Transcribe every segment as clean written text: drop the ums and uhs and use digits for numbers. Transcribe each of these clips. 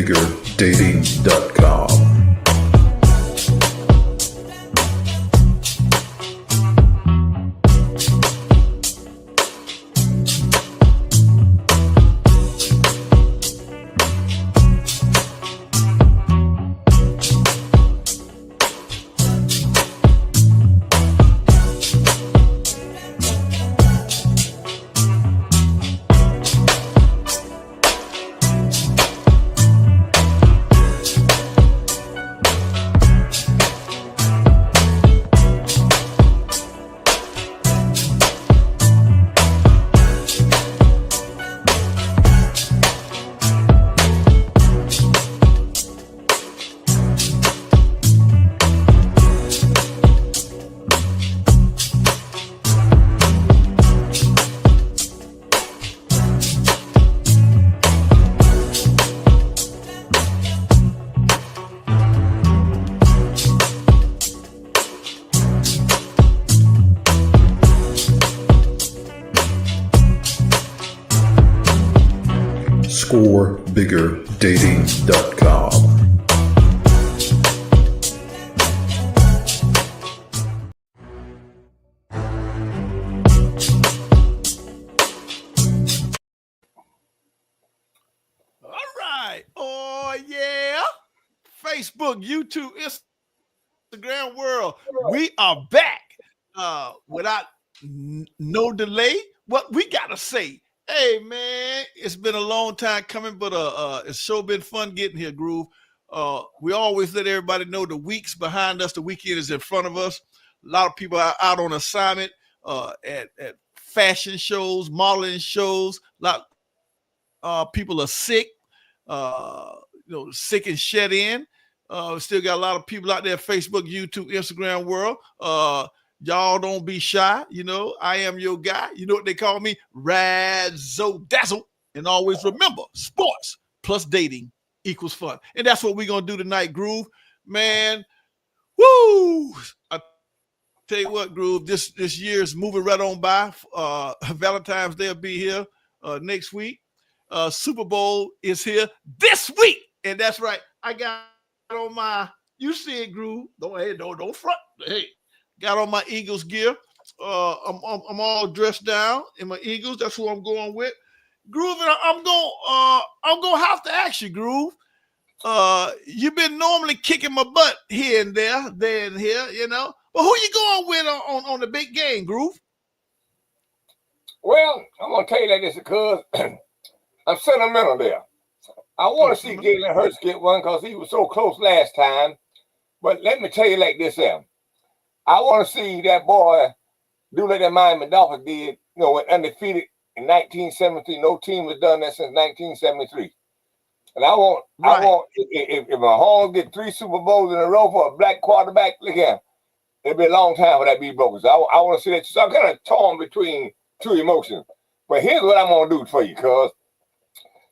ScoreBiggerDating.com. ScoreBiggerDating.com. All right. Oh, yeah. Facebook, YouTube, Instagram world. We are back without no delay. What we got to say. Hey, man, it's been a long time coming, but it's sure been fun getting here, Groove. We always let everybody know the week's behind us. The weekend is in front of us. A lot of people are out on assignment at fashion shows, modeling shows. A lot people are sick, sick and shed in. Still got a lot of people out there, Facebook, YouTube, Instagram world. Y'all don't be shy. I am your guy. You know what they call me? Razzle Dazzle. And always remember, sports plus dating equals fun. And that's what we're going to do tonight, Groove. Man, woo! I tell you what, Groove, this year's moving right on by. Valentine's Day will be here next week. Super Bowl is here this week. And that's right. I got on my, you see it, Groove. Don't front. Hey. Got on my Eagles gear. I'm all dressed down in my Eagles. That's who I'm going with. Groove, and I'm gonna have to ask you, Groove. You've been normally kicking my butt here and there and here, But who you going with on the big game, Groove? Well, I'm gonna tell you that this because I'm sentimental there. I want to see Jalen Hurts get one because he was so close last time. But let me tell you like this, Sam. I want to see that boy do like that Miami Dolphins did, when undefeated in 1973. No team has done that since 1973. And I want, if Mahomes get 3 Super Bowls in a row for a black quarterback, look at him. It'll be a long time for that to be broken. So I want to see that. So I'm kind of torn between two emotions. But here's what I'm going to do for you, cuz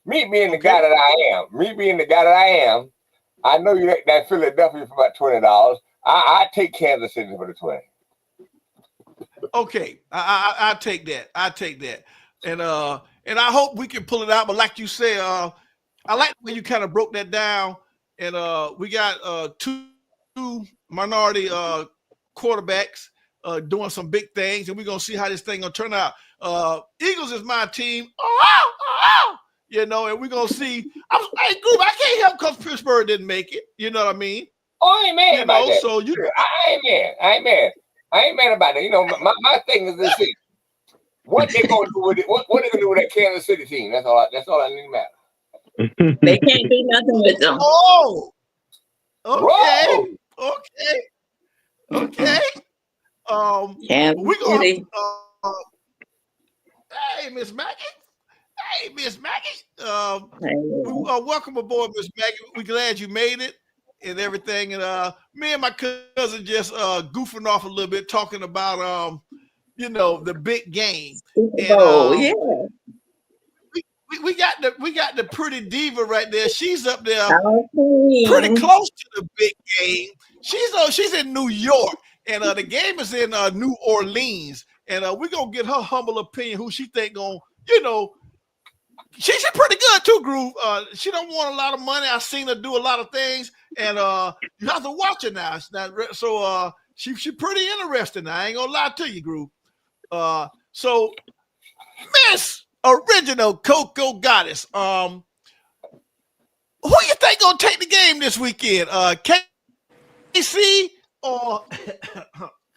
me being the guy that I am, I know you that Philadelphia for about $20. I take Kansas City for the 20. Okay, I take that. And I hope we can pull it out. But like you said, I like the way you kind of broke that down. And we got two minority quarterbacks doing some big things, and we're gonna see how this thing gonna turn out. Eagles is my team. And we're gonna see. Hey, Groove, I can't help because Pittsburgh didn't make it. You know what I mean? Oh, I ain't mad about that. So I ain't mad about that. My thing is this thing. What they gonna do with it? What they gonna do with that Kansas City team? That's all I need to matter. They can't do nothing with them. Oh, okay. Whoa. Okay. Kansas City. Hey, Miss Maggie. Welcome aboard, Miss Maggie. We're glad you made it and everything. And me and my cousin just goofing off a little bit, talking about the big game. Super Bowl, yeah. We got the pretty diva right there. She's up there Okay. pretty close to the big game. She's in New York, and the game is in New Orleans. And we're gonna get her humble opinion, who she think gonna, she's pretty good too, Groove. She don't want a lot of money. I've seen her do a lot of things, and you have to watch her now. So she's pretty interesting. I ain't gonna lie to you, Groove. So Miss Original Coco Goddess, who you think gonna take the game this weekend? KC or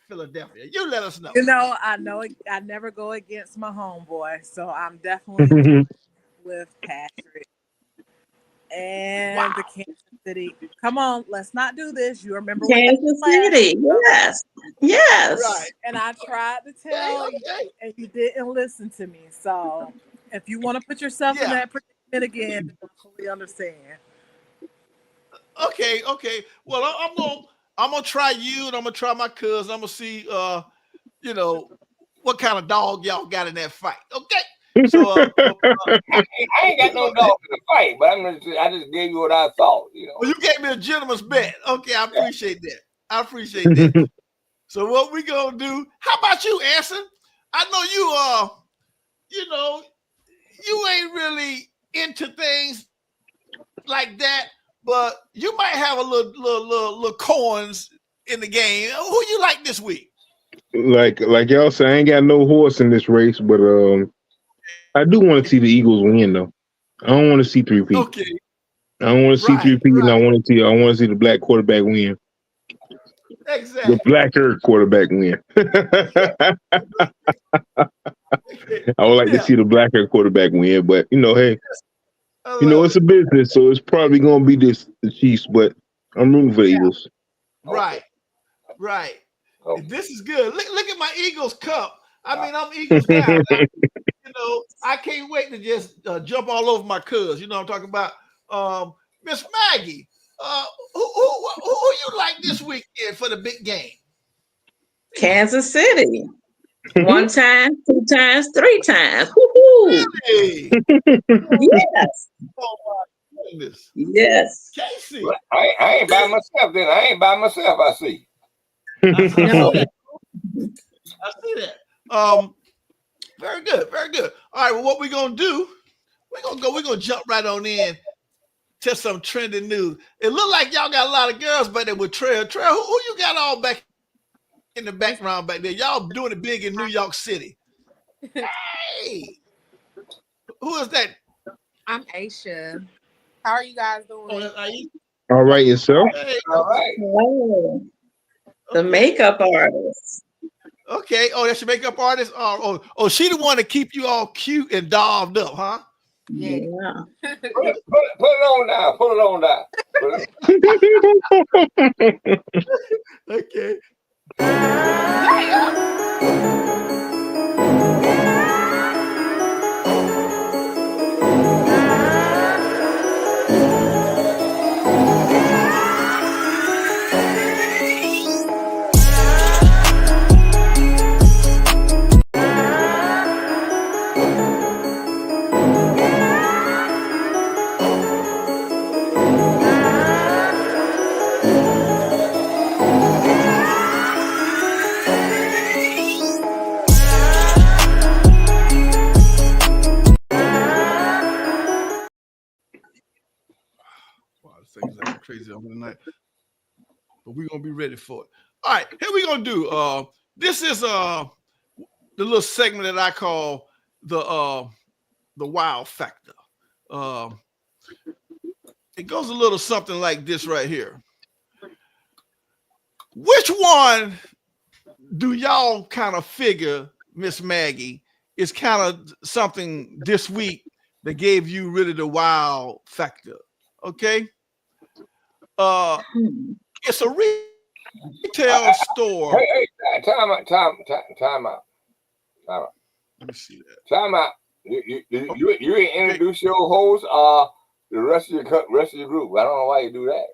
Philadelphia? You let us know. You know I never go against my homeboy, so I'm definitely with Patrick and the Kansas City. Come on, let's not do this. You remember Kansas City? Yes. Right. And I tried to tell you, and you didn't listen to me. So if you want to put yourself in that predicament again, I totally understand. Okay. Well, I'm gonna try you, and I'm gonna try my cousin. I'm gonna see, what kind of dog y'all got in that fight. Okay. So I ain't got no dog in the fight, but I just gave you what I thought. Well, you gave me a gentleman's bet. Okay, I appreciate that. So what we gonna do? How about you, Anson? I know you ain't really into things like that, but you might have a little coins in the game. Who you like this week? Like y'all say, I ain't got no horse in this race, but I do want to see the Eagles win though. I don't want to see 3-peat. Okay. I don't want to see 3-peat, and I want to see the black quarterback win. Exactly. The blacker quarterback win. I would like to see the blacker quarterback win, but hey, it's a business, so it's probably gonna be the Chiefs, but I'm rooting for the Eagles. Right. This is good. Look at my Eagles cup. I mean, I'm Eagles guy. I can't wait to just jump all over my cuz. You know what I'm talking about? Miss Maggie, who you like this weekend for the big game? Kansas City. 1 time, 2 times, 3 times. Woo-hoo. Really? Yes. Oh my goodness. Yes. Casey. I ain't by myself then. I ain't by myself, I see. I see that. Very good. All right, well, what we're gonna do, we're gonna jump right on in to some trending news. It look like y'all got a lot of girls back there with Trail. Trail, who you got all back in the background back there? Y'all doing it big in New York City. Hey, who is that? I'm Aisha. How are you guys doing? Oh, that's Aisha. All right, yourself. Hey, All right. Oh, the makeup artist. Okay. Oh, that's your makeup artist. Oh, she the one to keep you all cute and dolled up, huh? Yeah. Put it on now. Okay. Things like crazy over the night, but we're gonna be ready for it. All right, here we're gonna do. This is the little segment that I call the wow factor. It goes a little something like this right here. Which one do y'all kind of figure, Miss Maggie, is kind of something this week that gave you really the wow factor? Okay. It's a retail store. Hey, time out. Let me see that. Time out. You ain't introduce your host the rest of your group. I don't know why you do that.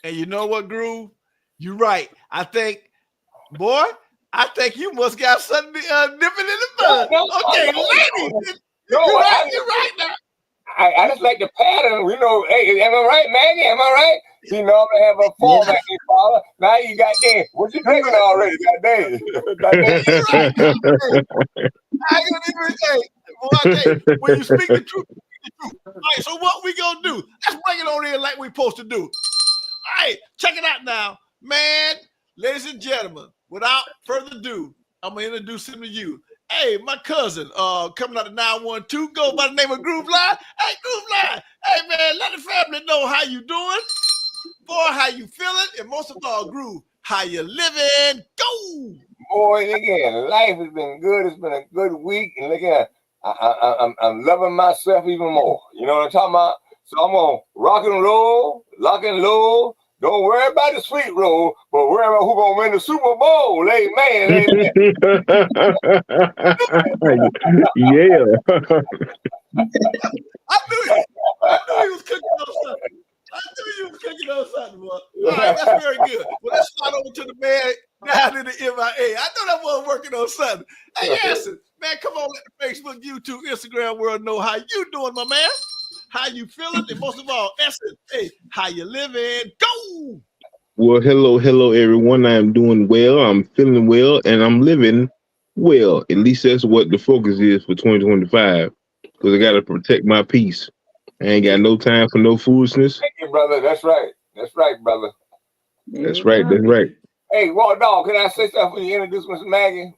And you know what, Groove? You're right. I think you must got something nipping in the bud. Okay, ladies. You're right now. I just like the pattern. Hey, am I right, Maggie? Am I right? You normally have a format, Father. Now you got damn. What you drinking already? Goddamn. I ain't gonna even say. Boy, I tell you, when you speak the truth, speak the truth. All right, so what we gonna do? Let's bring it on in like we supposed to do. All right, check it out now. Man, ladies and gentlemen, without further ado, I'm gonna introduce him to you. Hey, my cousin, coming out of 912, go by the name of Groove Line. Hey, Groove Line. Hey, man, let the family know how you doing, boy, how you feeling, and most of all, Groove, how you living. Go. Boy, again, life has been good. It's been a good week, and look at I'm loving myself even more. You know what I'm talking about? So I'm gonna rock and roll, lock and load. Don't worry about the sweet roll, but worry about who gonna win the Super Bowl. Amen. Yeah. I knew he was cooking on something. I knew you was cooking on something, boy. All right, that's very good. Well, let's slide over to the man down in the MIA. I know that was working on something. Hey, Anson, man, come on, let the Facebook, YouTube, Instagram world know how you doing, my man. How you feeling? And most of all, Anson, hey, how you living? Go! Well, hello, everyone. I'm doing well. I'm feeling well, and I'm living well. At least that's what the focus is for 2025. Because I got to protect my peace. I ain't got no time for no foolishness. Thank you, brother. That's right. That's right, brother. That's right. That's right. Hey, Walt Dog, can I say something when you introduce Miss Maggie?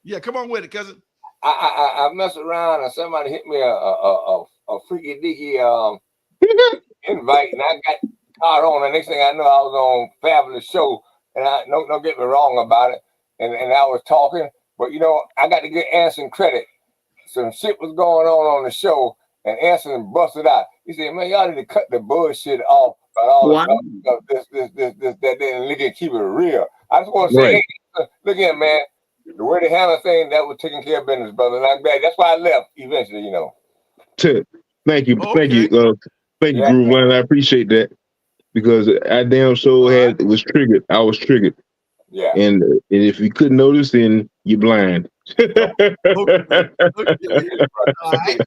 Yeah, come on with it, cousin. I messed around and somebody hit me a freaky deaky invite, and I got caught on. The next thing I know, I was on Fabulous Show, and I don't get me wrong about it. And I was talking, but you know, I got to give Anson credit. Some shit was going on the show, and Anson busted out. He said, "Man, y'all need to cut the bullshit off about all this that, and look at keep it real." I just want to say, hey, look at man. The way they handle things, that was taking care of business, brother. And I'm glad. That's why I left eventually, you know. Thank you. Okay. Thank you, Groove Line. I appreciate that because I damn sure was triggered. I was triggered. Yeah. And if you couldn't notice, then you're blind. Okay. All right.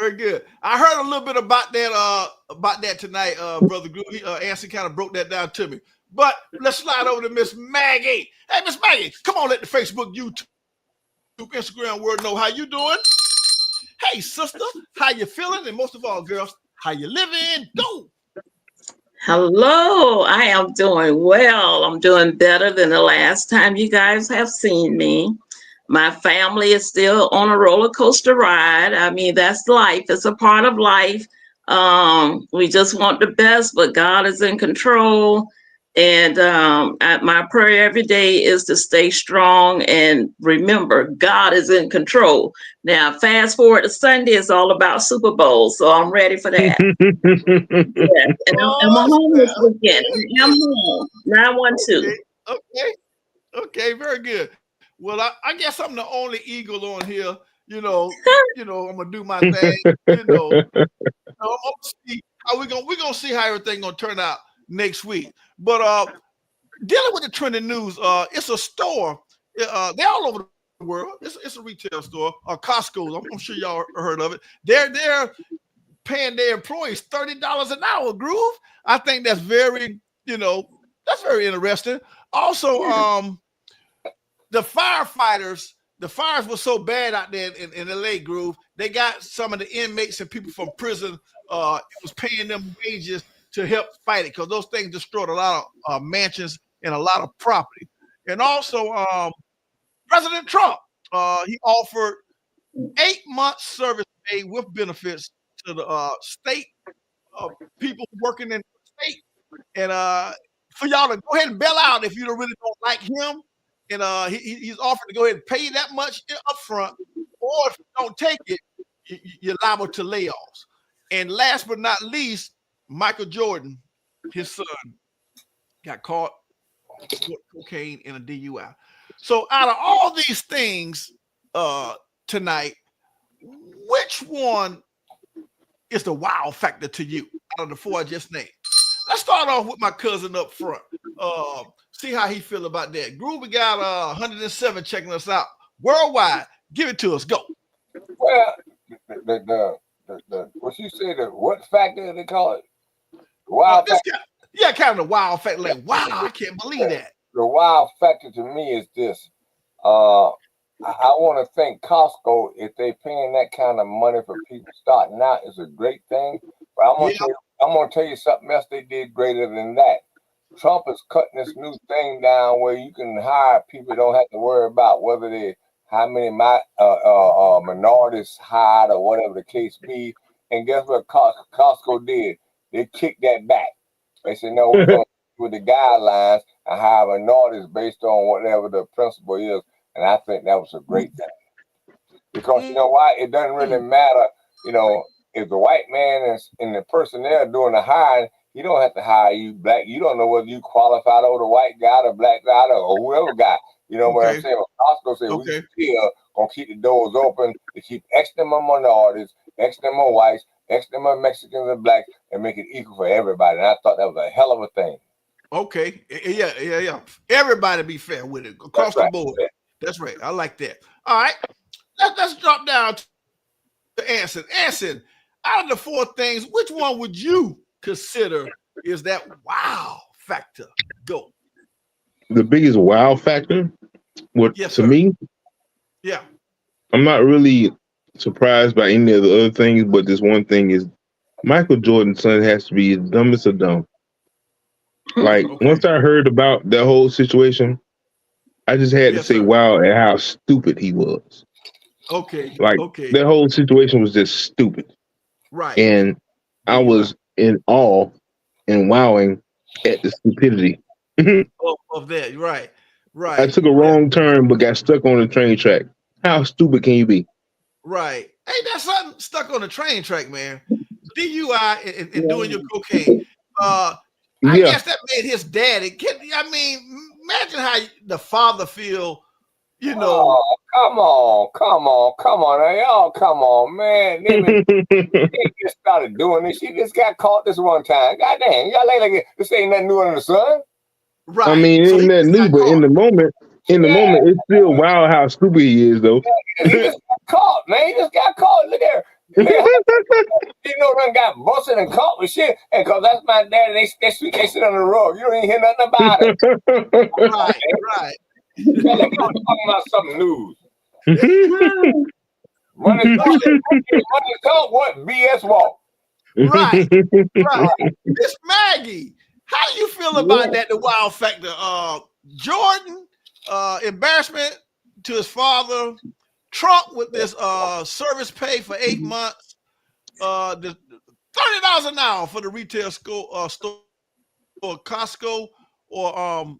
Very good. I heard a little bit about that tonight, brother Groove. Anson kind of broke that down to me. But let's slide over to Miss Maggie. Hey, Miss Maggie, come on, let the Facebook, YouTube, Instagram world know how you doing. Hey, sister, how you feeling? And most of all, girls, how you living? Go. Hello, I am doing well. I'm doing better than the last time you guys have seen me. My family is still on a roller coaster ride. I mean, that's life. It's a part of life. We just want the best, but God is in control. And my prayer every day is to stay strong and remember God is in control. Now, fast forward to Sunday, it's all about Super Bowl, so I'm ready for that. Yeah. And I'm home this weekend. I'm home. 912. Okay, very good. Well, I guess I'm the only Eagle on here. You know, I'm gonna do my thing. I'm gonna see how we're gonna see how everything gonna turn out next week. But dealing with the trending news, it's a store. They're all over the world. It's a retail store. Costco. I'm sure y'all heard of it. They're paying their employees $30 an hour. Groove. I think that's very interesting. Also, the firefighters. The fires were so bad out there in LA, Groove. They got some of the inmates and people from prison. It was paying them wages to help fight it because those things destroyed a lot of mansions and a lot of property. And also, President Trump, he offered 8 months service pay with benefits to the state people working in the state. And for y'all to go ahead and bail out if you really don't like him. And he's offered to go ahead and pay you that much up front, or if you don't take it, you're liable to layoffs. And last but not least, Michael Jordan, his son, got caught with cocaine in a DUI. So out of all these things tonight, which one is the wow factor to you out of the four I just named? Let's start off with my cousin up front. See how he feel about that. Groovy got 107 checking us out worldwide. Give it to us. Go. Well, the what you say, the what factor they call it? Wow factor. Kind of the wow factor. Like, wow, I can't believe that. The wow factor to me is this. I want to thank Costco if they paying that kind of money for people starting out. It's a great thing. But I'm gonna tell you something else they did greater than that. Trump is cutting this new thing down where you can hire people, don't have to worry about whether they how many minorities hired or whatever the case be. And guess what Costco did? They kicked that back. They said, no, we're going with the guidelines and hire minorities based on whatever the principle is. And I think that was a great thing. Because you know why? It doesn't really matter, if the white man is and the person there doing the hiring, he don't have to hire you black. You don't know whether you qualified over the white guy, the black guy, or whoever guy. You know what I'm saying? Well, Costco said we still gonna keep the doors open to keep X number of minorities, X number of whites, X number of Mexicans and blacks, and make it equal for everybody. And I thought that was a hell of a thing. Okay. Yeah. Everybody be fair with it across the board. Yeah. That's right. I like that. All right. Let's drop down to Anson. Anson, out of the 4 things, which one would you consider is that wow factor? Go. The biggest wow factor, me, yeah, I'm not really surprised by any of the other things, but this one thing is Michael Jordan's son has to be the dumbest of dumb. Like once I heard about that whole situation, I just had to say wow at how stupid he was. That whole situation was just stupid. Right. And I was in awe and wowing at the stupidity. of that, right. I took a wrong turn but got stuck on the train track. How stupid can you be? Right. Ain't that something stuck on the train track, man? DUI and doing your cocaine. I guess that made his daddy. Imagine how the father feel, Oh, come on. Now, y'all, come on, man. They just started doing this. She just got caught this one time. God damn, y'all like this ain't nothing new under the sun. Right. I mean, it ain't that new, but in the moment, it's still wild how stupid he is, though. He just got caught, man. He just got caught. Look there. Done got busted and caught with shit. And because that's my daddy, they sit on the road. You don't even hear nothing about it. Right. I'm talking about some news. Money talk, what BS walk. Right. Miss Maggie, how do you feel about that? The wow factor. Jordan, embarrassment to his father. Trump with this service pay for 8 months. The $30 an hour for the retail store, or Costco, or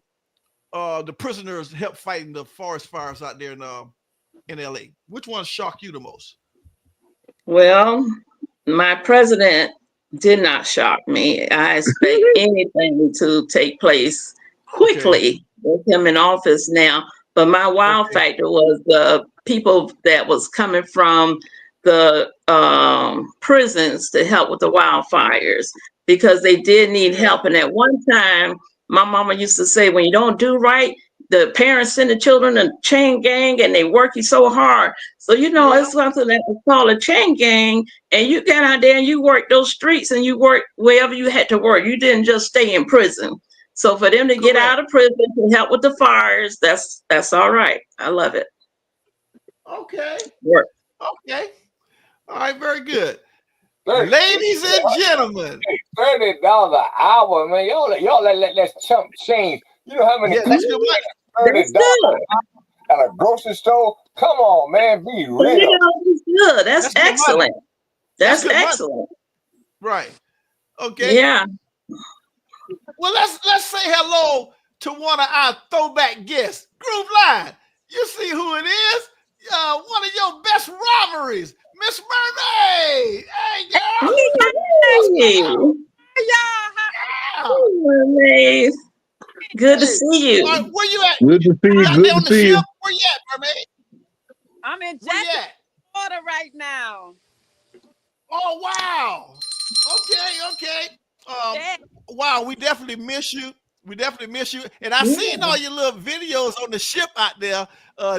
the prisoners help fighting the forest fires out there in LA. Which one shocked you the most? Well, my president did not shock me. I expect anything to take place quickly with him in office now. But my wow factor was the people that was coming from the prisons to help with the wildfires, because they did need help. And at one time, my mama used to say, when you don't do right, the parents send the children a chain gang and they work you so hard. So, it's something that was called a chain gang. And you get out there and you work those streets and you work wherever you had to work. You didn't just stay in prison. So for them to get out of prison to help with the fires, that's all right. I love it. Okay. Work. Okay. All right. Very good. Ladies and gentlemen, $30 an hour, man. Y'all let that chump change. You know how many that's good money. $30 at a grocery store? Come on, man. Be real. It's good. That's excellent. That's excellent. Right. Okay. Yeah. Well, let's say hello to one of our throwback guests, Groove Line. You see who it is? One of your best robberies, Miss Mermaid. Hey, girl. Hey, y'all. Mermaid. Good to see you. Where you at? Good to see you. Good to see you. Where you at, Mermaid? I'm in Jackson, Florida right now. Oh, wow. Okay. Wow, we definitely miss you. And I seen all your little videos on the ship out there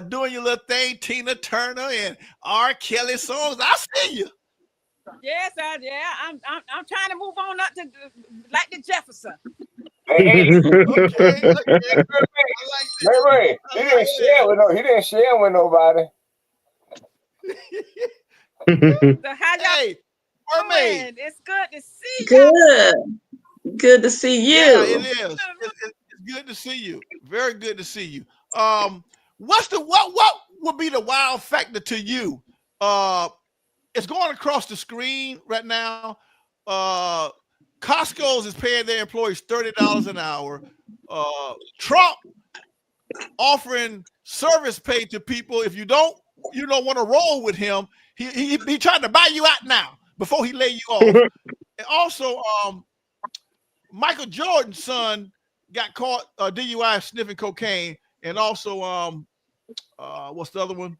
doing your little thing, Tina Turner and R. Kelly songs. I see you. Yes, I'm trying to move on up to like the Jefferson. Hey, Okay. I like that. Ray, I like that. he didn't share with nobody. So how y'all Hey, Mermaid. doing? It's good to see y'all. Good. Good to see Yeah, it you. is. It's good to see you. Very good to see you. What would be the wow factor to you? It's going across the screen right now. Costco's is paying their employees $30 an hour. Trump offering service pay to people. If you don't want to roll with him, he trying to buy you out now before he lay you off. And also, Michael Jordan's son got caught DUI sniffing cocaine, and also what's the other one?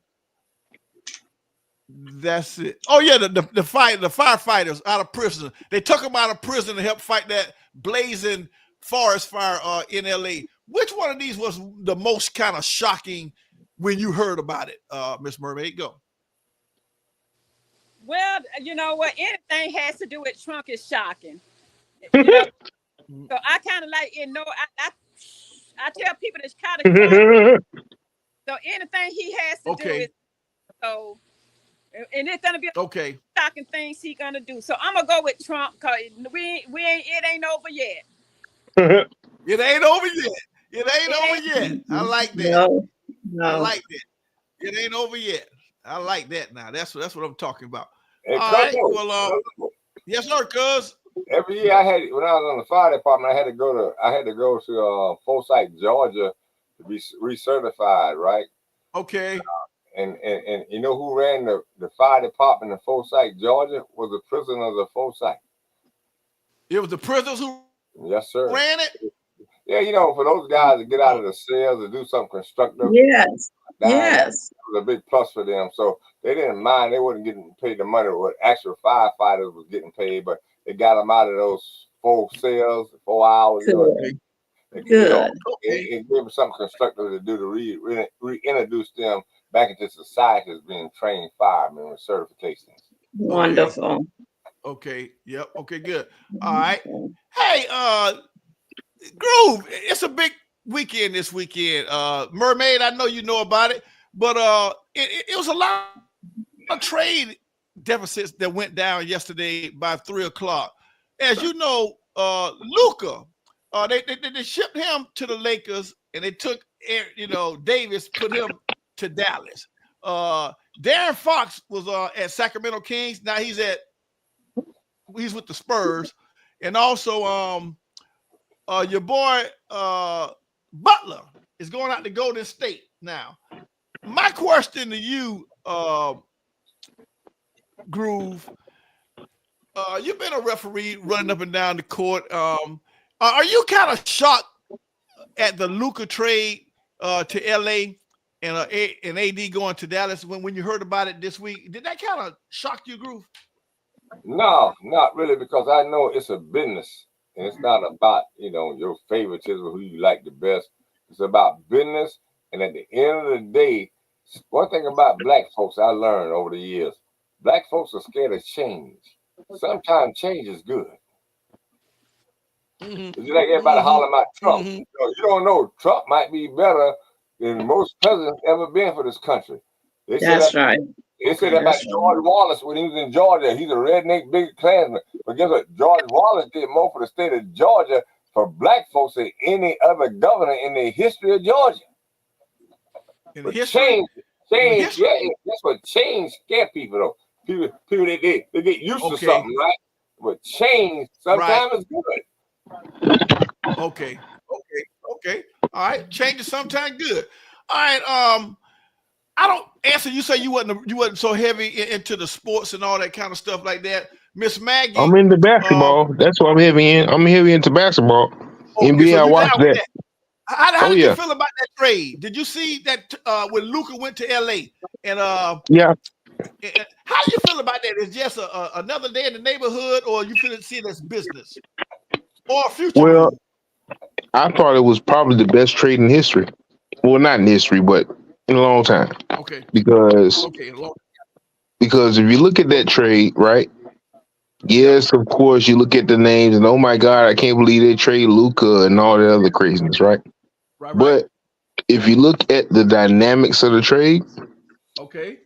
That's it. Oh yeah, the firefighters out of prison. They took them out of prison to help fight that blazing forest fire in LA. Which one of these was the most kind of shocking when you heard about it, Miss Mermaid? Go. Well, you know what? Anything has to do with Trump is shocking. You know, so I kind of like, I tell people it's kind of shocking. So anything he has to do is so, and it's gonna be shocking things he gonna do. So I'm gonna go with Trump because it ain't over yet. It ain't over yet. It ain't over yet. I like that. No. I like that. It ain't over yet. I like that. Now that's what I'm talking about. Hey, all right. Well, yes, sir. Cuz every year when I was on the fire department, I had to go to Forsyth, Georgia, to be recertified, right? Okay. And you know who ran the fire department in Forsyth, Georgia? Was the prisoners of Forsyth. It was the prisoners who yes, sir. ran it? Yeah, you know, for those guys to get out of the cells and do something constructive. Yes. Yes. It was a big plus for them. So they didn't mind. They wasn't getting paid the money what actual firefighters was getting paid, but they got them out of those 4 cells, 4 hours. Good. It gave them something constructive to do to reintroduce them back into society as being trained firemen with certifications. Wonderful. Okay. Yep. Okay, good. All right. Hey, Groove, it's a big weekend this weekend. Mermaid, I know you know about it, but it was a lot of trade deficits that went down yesterday by 3:00. As you know, Luka, they shipped him to the Lakers, and they took Davis, put him to Dallas. Darren Fox was at Sacramento Kings. Now he's with the Spurs, and also your boy Butler is going out to Golden State. Now, my question to you, Groove, you've been a referee running up and down the court. Are you kind of shocked at the Luka trade to LA and AD going to Dallas when you heard about it this week? Did that kind of shock you, Groove? No, not really, because I know it's a business. And it's not about, your favoritism, who you like the best. It's about business. And at the end of the day, one thing about black folks I learned over the years, black folks are scared of change. Sometimes change is good. It's just like everybody hollering about Trump. You don't know. Trump might be better than most presidents ever been for this country. That's right. They said that about George Wallace when he was in Georgia. He's a redneck big Klansman. But guess what? George Wallace did more for the state of Georgia for black folks than any other governor in the history of Georgia. Change, yeah, that's what change scare people though. People they get used to something, right? But change sometimes is good. Okay. All right, change is sometimes good. All right, I don't answer. You say you wasn't so heavy into the sports and all that kind of stuff like that, Miss Maggie. I'm into basketball. That's what I'm heavy in. I'm heavy into basketball. NBA, so I watch that. How did you feel about that trade? Did you see that when Luka went to LA and yeah? How do you feel about that? Is just another day in the neighborhood, or you see it as business or a future? Well, I thought it was probably the best trade in history. Well, not in history, but in a long time. Okay. Because if you look at that trade, right, Yes, of course. You look at the names and oh my God, I can't believe they trade Luca and all that other craziness, right? Right. But if you look at the dynamics of the trade, Okay.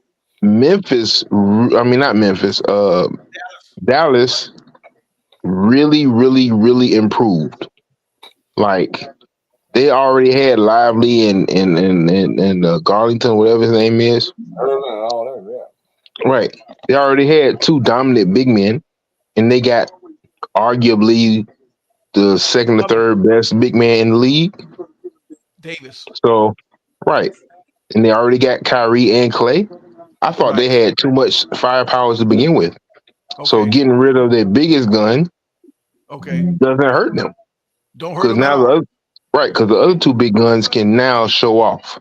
Not Memphis, Dallas really, really, really improved. Like they already had Lively and Garlington, whatever his name is. Right. They already had two dominant big men, and they got arguably the second or third best big man in the league. Davis. So, right. And they already got Kyrie and Clay. I thought they had too much firepower to begin with. Okay. So getting rid of their biggest gun doesn't hurt them. Don't hurt them at now all. because the other two big guns can now show off.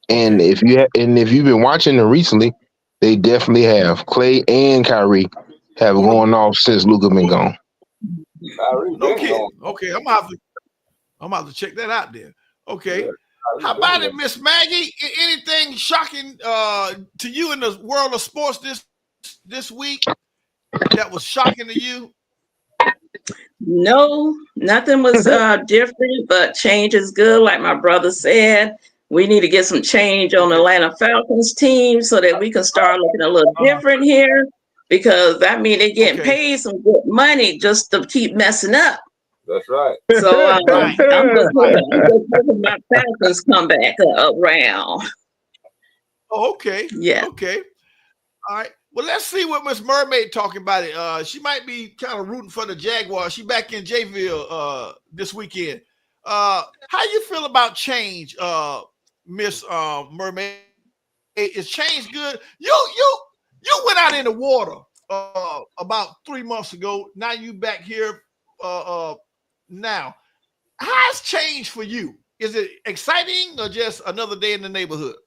And if you've been watching them recently, they definitely have. Clay and Kyrie have gone off since Luka been gone. No kidding. Okay, I'm gonna have to check that out then. Okay. How about it, Miss Maggie? Anything shocking to you in the world of sports this week that was shocking to you? No, nothing was different, but change is good. Like my brother said, we need to get some change on the Atlanta Falcons team so that we can start looking a little different here. Because I mean, they're getting paid some good money just to keep messing up. That's right. So I'm just hoping my Falcons come back around. Oh, okay. Yeah. Okay. All right. Well, let's see what Miss Mermaid talking about it. She might be kind of rooting for the Jaguars. She back in Jayville this weekend. How you feel about change, Miss Mermaid? Is change good? You went out in the water about 3 months ago. Now you back here now. How's change for you? Is it exciting or just another day in the neighborhood?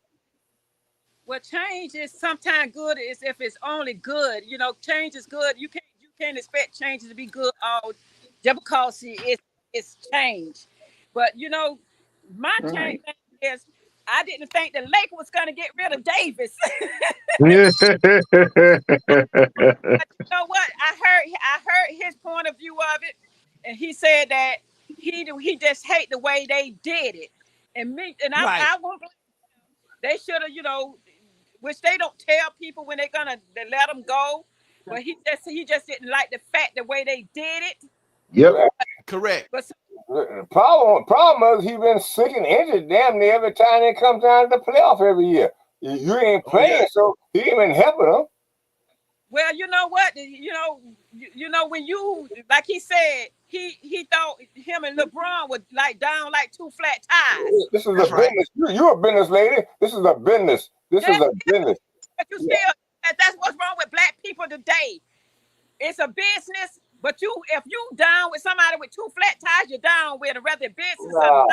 Well, change is sometimes good is if it's only good. You know, change is good. You can't expect change to be good all just because it's change. But you know, my change is I didn't think the Lake was gonna get rid of Davis. But you know what? I heard his point of view of it, and he said that he just hate the way they did it. And I won't blame them. They should have, you know, which they don't tell people when they let them go. But he just didn't like the fact the way they did it. Yep. Correct. But the problem is he been sick and injured damn near every time they come down to the playoff every year. You ain't playing, so he ain't been helping them. Well, you know what? You know when you like he said he thought him and LeBron were like down like two flat tires. This is a business. You're a business lady. This is a business. This is a business. But you still that's what's wrong with black people today. It's a business, but if you down with somebody with two flat tires, you're down with a rather business. No.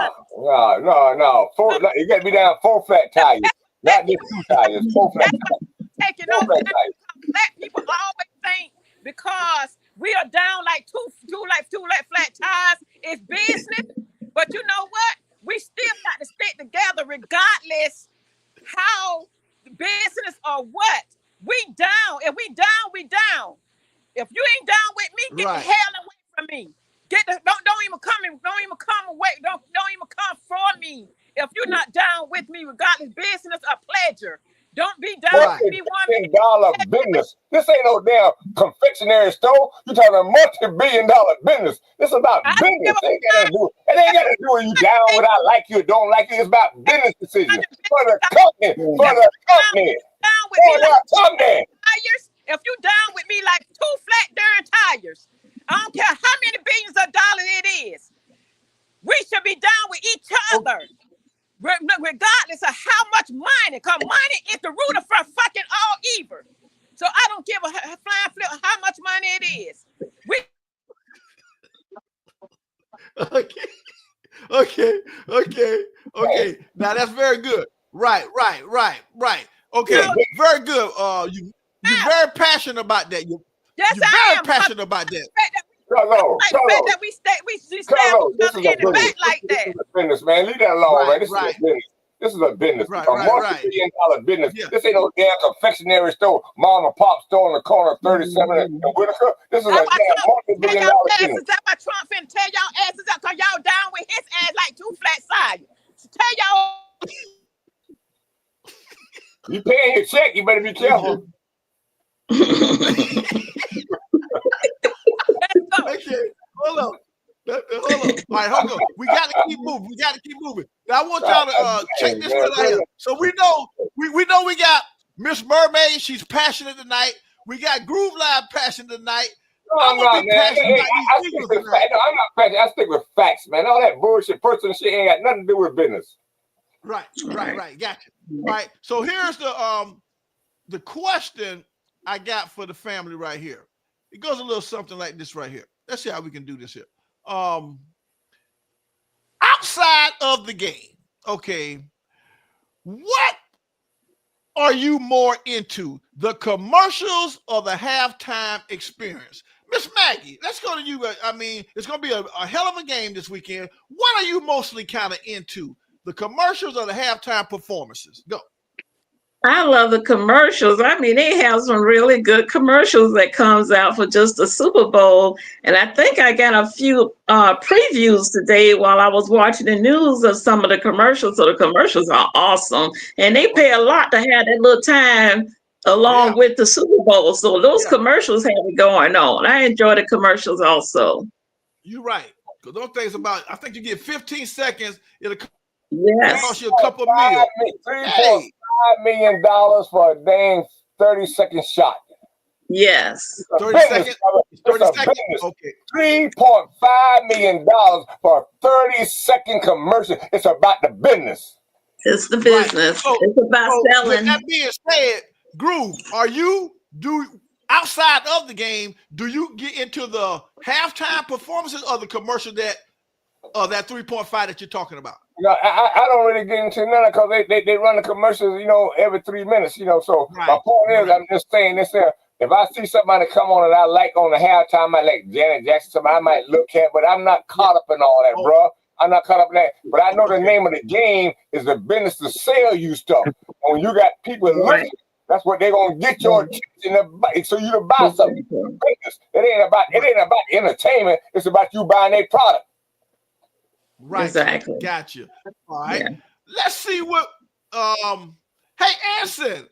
You got to be down 4 flat tires, not just 2 tires. 4 flat tires. Taking over black people always think because we are down like two flat tires, it's business. But you know what? We still got to stick together regardless how business or what. We down. If we down, we down. If you ain't down with me, get the hell away from me. Don't even come away. Don't even come for me. If you're not down with me, regardless business or pleasure. Don't be down with me $1 business. This ain't no damn confectionery store. You're talking a multi-billion-dollar business. This is about business. It ain't got to do with you down with I like you or don't like you. It's about business decisions for the company. Tires. If you down with me like 2 flat darn tires, I don't care how many billions of dollars it is. We should be down with each other. Regardless of how much money, because money is the root of fucking all evil. So I don't give a flying flip how much money it is. Okay. Now that's very good. Right. Okay, very good. You're very passionate about that. You're very passionate about that. This is a business, man. Leave that alone, man. This is a business. This is a business, Right, a right, multi-billion dollar business. Yeah. This ain't no damn confectionery store, mom and pop store on the corner of 37 and Whitaker. This is a That's why damn Trump multi-billion tear y'all dollar asses. business. That's why Trump finna tear y'all asses up because y'all down with his ass like two flat sides. Tear y'all. You paying your check, you better be careful. Okay, hold on. Hold on. All right, hold on. We got to keep moving. We got to keep moving. Now I want y'all to check this one out here. So we know we got Miss Mermaid. She's passionate tonight. We got Groove Live passionate tonight. No, I'm not, man. I stick with facts. No, I'm not passionate. I stick with facts, man. All that bullshit, personal shit ain't got nothing to do with business. Right. Gotcha. All right. So here's the question I got for the family right here. It goes a little something like this right here. Let's see how we can do this here. Outside of the game, okay, what are you more into, the commercials or the halftime experience? Miss Maggie, let's go to you. I mean, it's going to be a hell of a game this weekend. What are you mostly kind of into, the commercials or the halftime performances? Go. I love the commercials. I mean, they have some really good commercials that comes out for just the Super Bowl. And I think I got a few previews today while I was watching the news of some of the commercials. So the commercials are awesome. And they pay a lot to have that little time along with the Super Bowl. So those commercials have it going on. I enjoy the commercials also. You're right. Because those things I think you get 15 seconds. It'll cost you a $3.5 couple meals. $3.5 million for a dang 30-second shot. Yes. 30 seconds. 30 seconds. Okay. $3.5 million for a 30-second commercial. It's about the business. It's the business. Right. It's about selling. With that being said, Groove, outside of the game, do you get into the halftime performances or the commercial that 3.5 that you're talking about? You know, I don't really get into none of because they run the commercials, every 3 minutes, So my point is, I'm just saying this here. If I see somebody come on and I like on the halftime, I like Janet Jackson, somebody I might look at, but I'm not caught up in all that, bro. I'm not caught up in that. But I know the name of the game is the business to sell you stuff. And when you got people looking, that's what they're gonna get your attention so you to buy something. It ain't about entertainment. It's about you buying a product. Right. Exactly. Gotcha. All right. Yeah. Let's see what. Hey, Anson.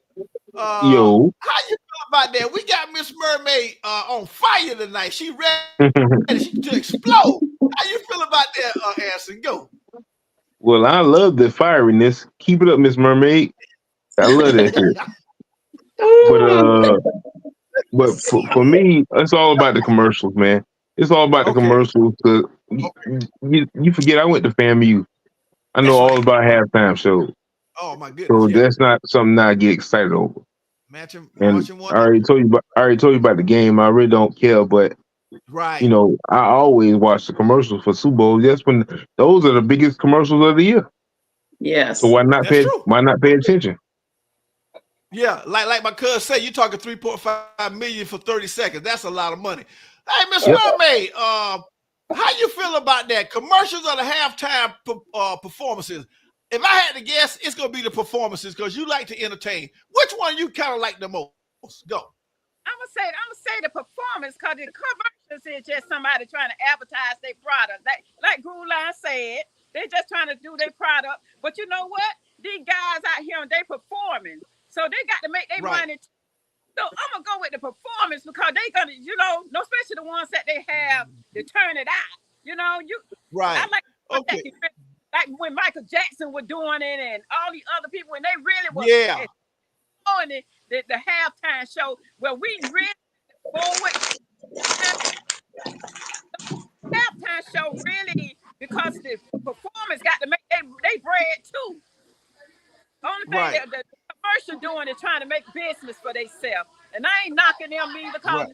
Yo. How you feel about that? We got Miss Mermaid on fire tonight. She ready to explode. How you feel about that, Anson? Go. Well, I love the fieriness. Keep it up, Miss Mermaid. I love that shit. But for me, it's all about the commercials, man. It's all about the commercials. You forget I went to FAMU. I know all about halftime shows. Oh my goodness! So that's not something I get excited over. And I already told you about the game. I really don't care, but I always watch the commercials for Super Bowl. That's when those are the biggest commercials of the year. Yes. So why not pay attention? Yeah, like my cousin said, you're talking 3.5 million for 30 seconds. That's a lot of money. Hey, Miss Mermaid, how you feel about that? Commercials or the halftime performances? If I had to guess, it's gonna be the performances because you like to entertain. Which one you kind of like the most? Go. I'm gonna say the performance because the commercials is just somebody trying to advertise their product. Like Gulan said, they're just trying to do their product. But you know what? These guys out here, they performing. So they got to make their money. So I'm gonna go with the performance because they gonna, especially the ones that they have to turn it out. I like like when Michael Jackson was doing it and all the other people, and they really were doing it, the halftime show where we really forward. Halftime show really because the performance got to make they bread too. Only thing that the commercial doing is trying to make business for themselves. And I ain't knocking them either because,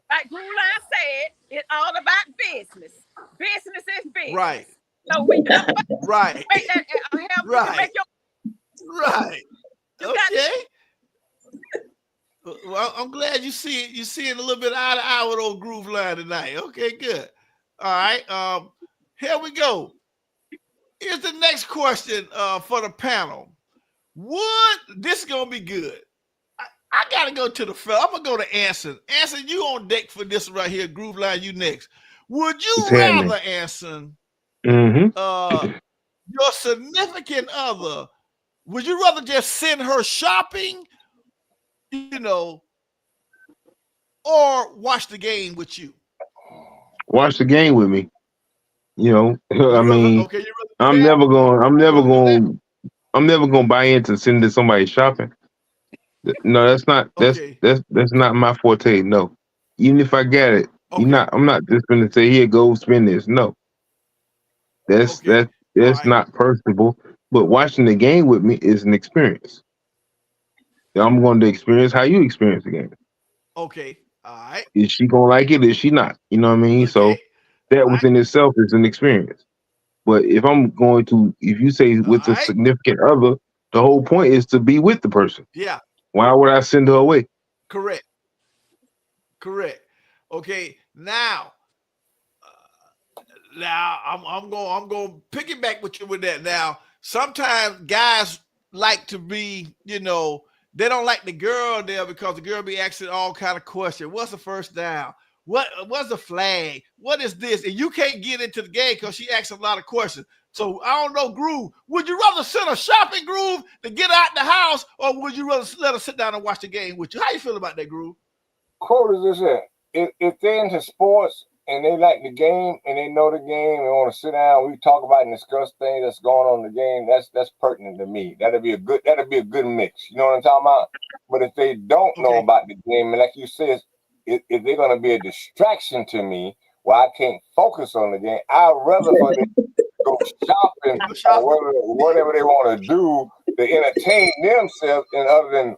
like Gulan said, it's all about business. Business is business. Right. So we make that make your Okay. Well, I'm glad you see it a little bit eye to eye with old Groove Line tonight. Okay, good. All right. Here we go. here's the next question for the panel. This is gonna be good. I gotta go to the fella. I'm gonna go to Anson. Anson, you on deck for this right here. Groove Line, you next. Would you rather, Anson, your significant other, would you rather just send her shopping, or watch the game with you? Watch the game with me. I mean, okay, I'm never going to buy into sending somebody shopping. No, that's not my forte. No. Even if I get it, I'm not just gonna say, here, go spend this. No. That's not personable. But watching the game with me is an experience. I'm going to experience how you experience the game. Okay. All right. Is she gonna like it? Is she not? You know what I mean? So that within itself is an experience. But if you say with a significant other, the whole point is to be with the person. Yeah. Why would I send her away? Correct. Okay. Now I'm going to piggyback with you with that. Now, sometimes guys like to be, they don't like the girl there because the girl be asking all kind of questions. What's the first down? What's the flag? What is this? And you can't get into the game because she asks a lot of questions. So I don't know, Groove. Would you rather send a shopping, Groove, to get out the house, or would you rather let her sit down and watch the game with you? How you feel about that, Groove? Quote is this here. If they're into sports and they like the game and they know the game and want to sit down, we talk about and discuss things that's going on in the game, that's pertinent to me. That'd be a good mix. You know what I'm talking about? But if they don't know about the game, and like you said, if they're gonna be a distraction to me, well, I can't focus on the game. I'd rather for them go shopping or whatever they want to do to entertain themselves, and other than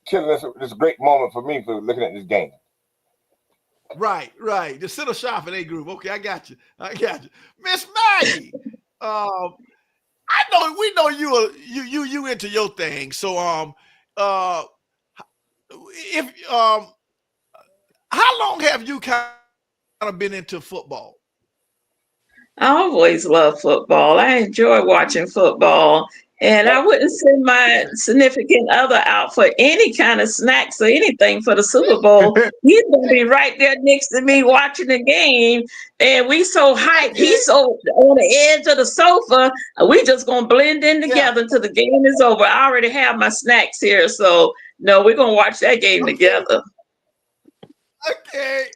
killing this great moment for me for looking at this game. Right. The center shopping, Groove. Okay, I got you. Miss Maggie, we know you into your thing. So how long have you kind of been into football? I always love football. I enjoy watching football. And I wouldn't send my significant other out for any kind of snacks or anything for the Super Bowl. He's gonna be right there next to me watching the game, and we so hyped. He's so on the edge of the sofa. We just gonna blend in together until the game is over. I already have my snacks here, so no, we're gonna watch that game together. Okay.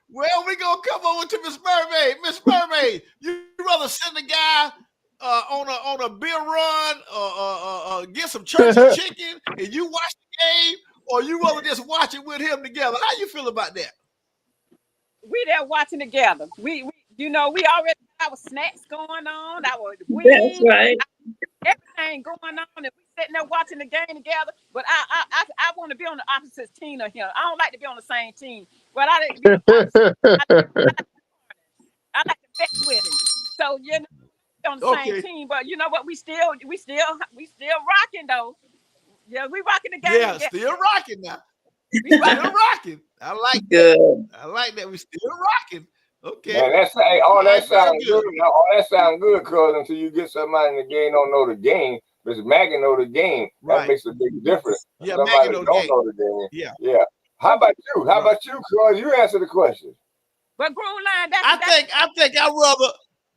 Well, we're gonna come over to Miss Mermaid. Miss Mermaid, you rather send a guy on a beer run, get some church chicken, and you watch the game, or you rather just watch it with him together? How you feel about that? We there watching together. We already have our snacks going on. Our wings, that's right. Everything going on, and we sitting there watching the game together. But I want to be on the opposite team of him. I don't like to be on the same team, but I like to be on the opposite. I like to bet with him. So on the same team, but you know what? We still rocking though. Yeah, we rocking the game. Yeah, still rocking now. We still rocking. I like good. That. I like that. We still rocking. Okay. Man, that sounds good. All that sounds good, cuz until you get somebody in the game don't know the game. Miss Maggie know the game. That makes a big difference. Yeah, somebody Maggie know the game. Yeah. How about you? How about you, cuz? You answer the question. But Groove Line,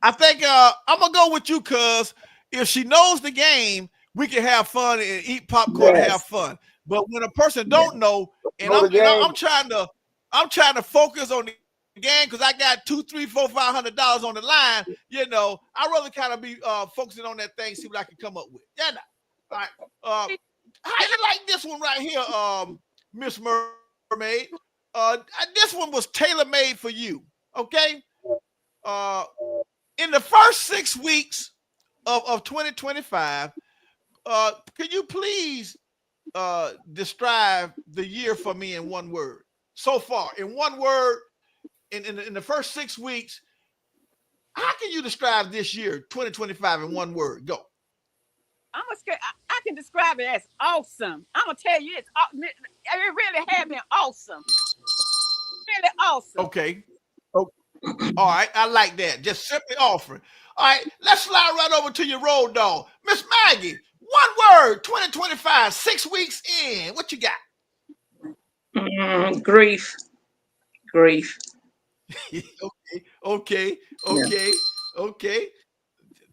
I think I'm gonna go with you, cuz if she knows the game, we can have fun and eat popcorn and have fun. But when a person don't know, and I'm trying to focus on the game because I got $200, $300, $400, $500 on the line, I'd rather kind of be focusing on that thing, see what I can come up with. Yeah. All right. How you like this one right here, Miss Mermaid? This one was tailor-made for you. Okay. In the first 6 weeks of 2025, could you please describe the year for me in one word? So far, in one word, in the first 6 weeks, how can you describe this year, 2025, in one word? Go. I can describe it as awesome. I'm gonna tell you, it really has been awesome. Really awesome. Okay. All right, I like that. Just simply offering. All right, let's slide right over to your road dog. Miss Maggie, one word, 2025, 6 weeks in. What you got? Grief. Grief. Okay.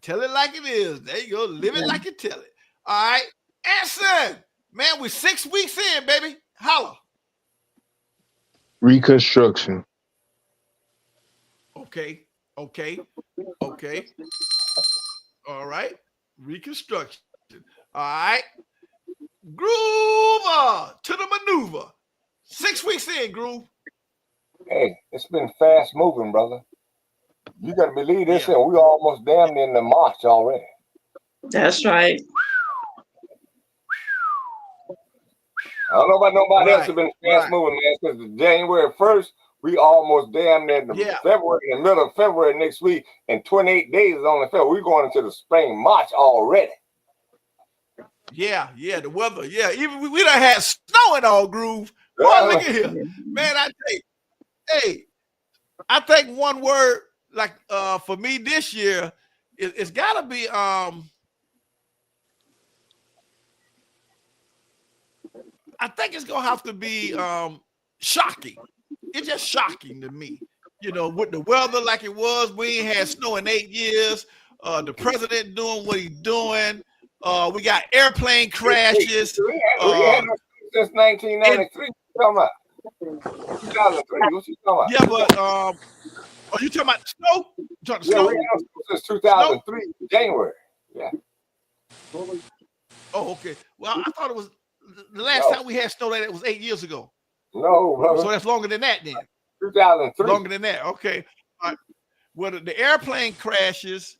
Tell it like it is. There you go. Live it like you tell it. All right. Anson, man, we're 6 weeks in, baby. Holla. Reconstruction. Okay. All right. Reconstruction. All right. Groover to the maneuver. 6 weeks in, Groove. Hey, it's been fast moving, brother. You got to believe this, and we almost damn near in the March already. That's right. I don't know about nobody else has been fast moving, man. Since January 1st, we almost damn near in February, in the middle of February next week, and 28 days is only February. We're going into the spring, March already. Yeah, the weather. Yeah, even we done had snow in all, Groove. Boy, look at here. Man, I think one word, like for me this year, it's gotta be I think it's gonna have to be shocking. It's just shocking to me. You know, with the weather like it was, we ain't had snow in 8 years. The president doing what he's doing. We got airplane crashes. We had no since 1993. What you talking about? 2003. What you talking about? Yeah, but are you talking about the snow? We had no snow since 2003, January. Yeah. Oh, okay. Well, I thought it was the last time we had snow like that was 8 years ago. No, brother. So that's longer than that then. 2003. Longer than that. Okay. All right. Well, the airplane crashes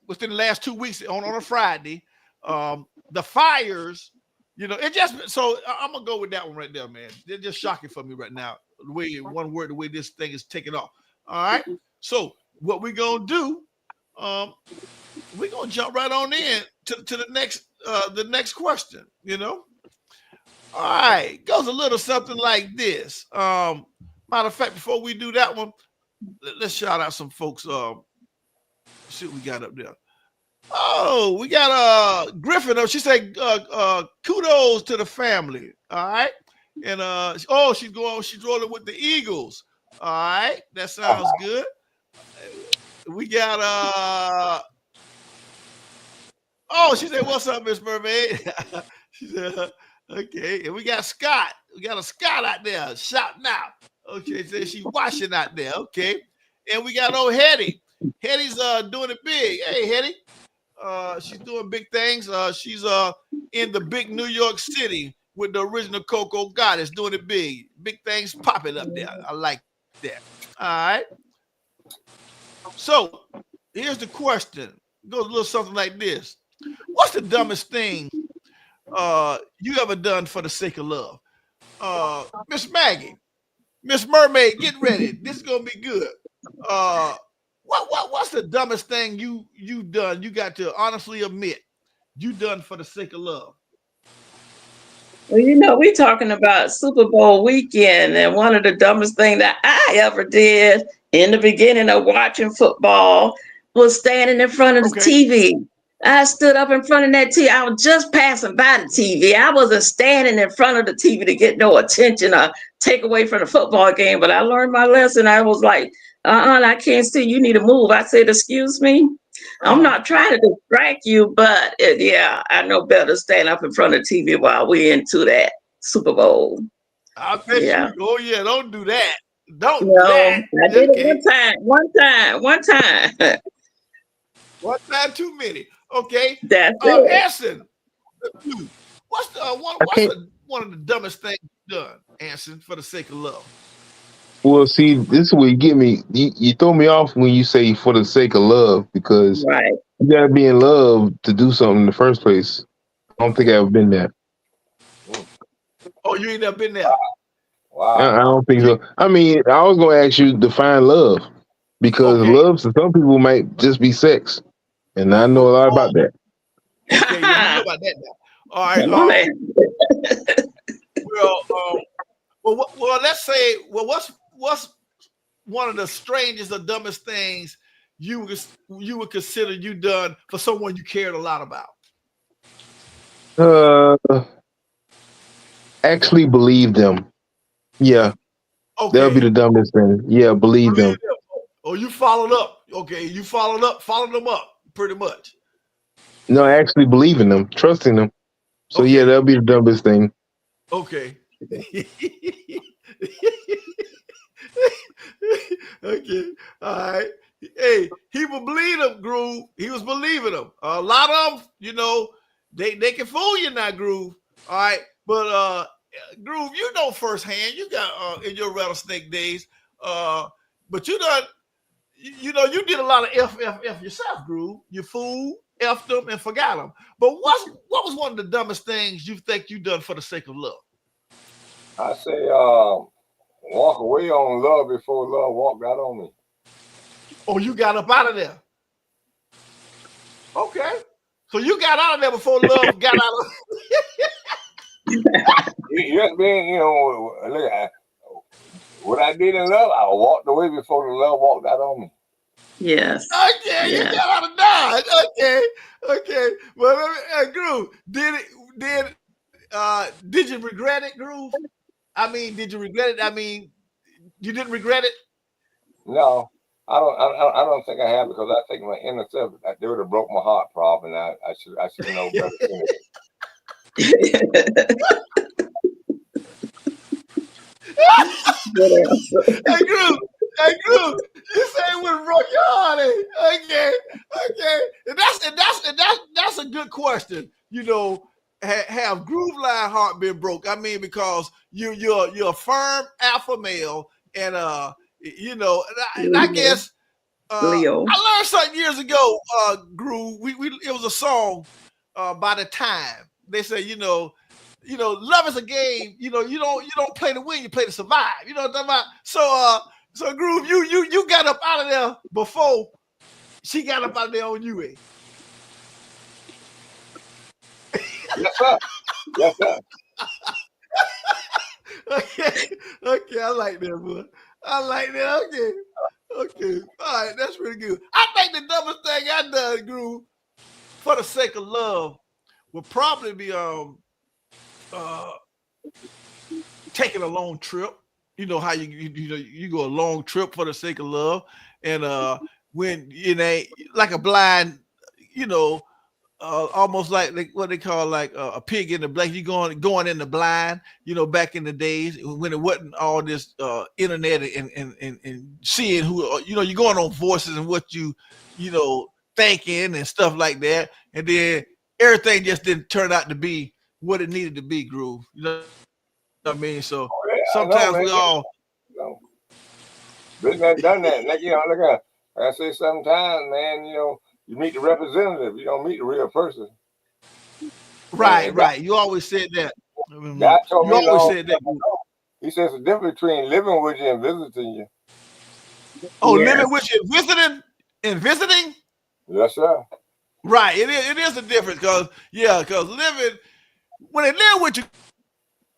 within the last 2 weeks on a Friday. The fires, you know, it just so I'm gonna go with that one right there, man. They're just shocking for me right now. The way one word, the way this thing is taking off. All right. So what we're gonna do, we're gonna jump right on in to the next question, you know. All right, goes a little something like this. Matter of fact, before we do that one, let's shout out some folks. See what we got up there. Oh, we got Griffin. She said kudos to the family. All right. And she's rolling with the Eagles. All right, that sounds good. We got she said, "What's up, Miss Mermaid?" She said, "Okay." And we got Scott. We got a Scott out there shouting out. Okay, said she's watching out there. Okay, and we got old Hetty. Hetty's doing it big. Hey, Hetty. She's doing big things. She's in the big New York City with the original Coco Goddess, doing it big. Big things popping up there. I like that. All right. So here's the question. It goes a little something like this. What's the dumbest thing you ever done for the sake of love? Miss Maggie, Miss Mermaid, get ready. This is gonna be good. What's the dumbest thing you done? You got to honestly admit you done for the sake of love. Well, you know, we're talking about Super Bowl weekend, and one of the dumbest things that I ever did in the beginning of watching football was standing in front of the TV. I stood up in front of that TV. I was just passing by the TV. I wasn't standing in front of the TV to get no attention or take away from the football game, but I learned my lesson. I was like, I can't see. You need to move. I said, excuse me. I'm not trying to distract you, but I know better stand up in front of TV while we're into that Super Bowl. I bet you. Oh yeah, don't do that. Don't do that. I did it one time. One time too many. Okay. That's it. Anson, what's one of the dumbest things you've done, Anson, for the sake of love? Well, see, this is where you get me. You throw me off when you say for the sake of love, because you gotta be in love to do something in the first place. I don't think I've ever been there. Oh, you ain't never been there? Wow. I don't think so. I mean, I was gonna ask you to define love, because love to some people might just be sex, and I know a lot about that. Okay, you know about that now. All right. Well, let's say, what's one of the strangest or dumbest things you would consider you done for someone you cared a lot about? Actually believe them. Yeah, that'll be Okay. the dumbest thing. Yeah, believe them. Oh, you followed up. Okay, you followed them up pretty much. No, actually believing them, trusting them. So yeah, Okay. that'll be the dumbest thing. Okay. Okay. All right. Hey, he would believe them, Groove. He was believing them. A lot of them, you know, they can fool you now, Groove. All right. But Groove, you know firsthand, you got in your rattlesnake days, but you done, you know, you did a lot of F yourself, Groove. You fooled, F'd them, and forgot them. But what was one of the dumbest things you think you done for the sake of love? I say, walk away on love before love walked out on me. Oh, you got up out of there. Okay. So you got out of there before love got out of Yes, man, you know, look at what I did in love, I walked away before the love walked out on me. Yes. Okay, you Yes. got out of Dodge. Okay. Well, Groove, did you regret it, Groove? I mean, did you regret it? I mean, you didn't regret it? No, I don't think I have, because I think my inner self, they would have broke my heart, probably, and I should know better. Hey, Groove, you say it would have broke your heart. Okay. And that's a good question. You know, have Groove Line heart been broke? I mean, because you're a firm alpha male, and you know, and I guess Leo. I learned something years ago, Groove. It was a song by The Time. They say, you know, love is a game. You know, you don't play to win, you play to survive. You know what I'm talking about? So Groove, you got up out of there before she got up out of there on you, eh? Yes, sir. Yes, sir. Okay, I like that, boy. I like that. Okay. All right, that's pretty good. I think the dumbest thing I done, Groove, for the sake of love, would probably be taking a long trip. You know how you go a long trip for the sake of love, and when you know, like a blind, you know, almost like what they call like a pig in the blanket. You going in the blind. You know, back in the days when it wasn't all this internet and seeing who, you know, you're going on voices and what you know, thinking and stuff like that, and then everything just didn't turn out to be what it needed to be. Groove. You know what I mean? So sometimes we all. Been there, done that. Like, you know, like I say sometimes, man, you know, you meet the representative, you don't meet the real person. Right. You always said that. God told You me always said that. He says the difference between living with you and visiting you. Oh, Yes. living with you and visiting? Yes, sir. Right. It is a difference because living, when they live with you,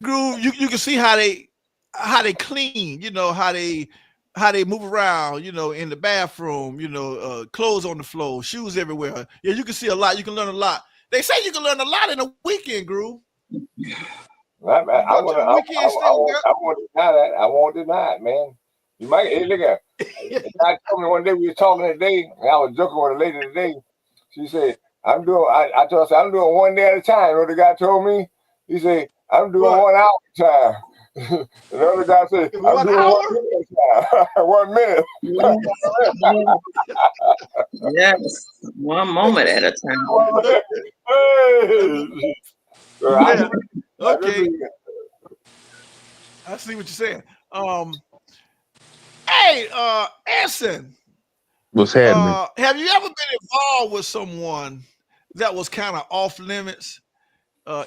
Groove, you can see how they clean, you know, how they move around, you know, in the bathroom, you know, clothes on the floor, shoes everywhere. Yeah, you can see a lot. You can learn a lot. They say you can learn a lot in a weekend, Groove. I won't deny that. I won't deny it, man. You might, hey, look at it. God told me one day, we were talking today, and I was joking with a lady today. She said, I told her, I'm doing one day at a time. You know what the guy told me? He said, I'm doing 1 hour at a time. And the other guy said, I'm doing 1 minute at a time. 1 minute. Yes. One moment at a time. Okay. I see what you're saying. Hey, Anson. What's happening? Have you ever been involved with someone that was kind of off limits?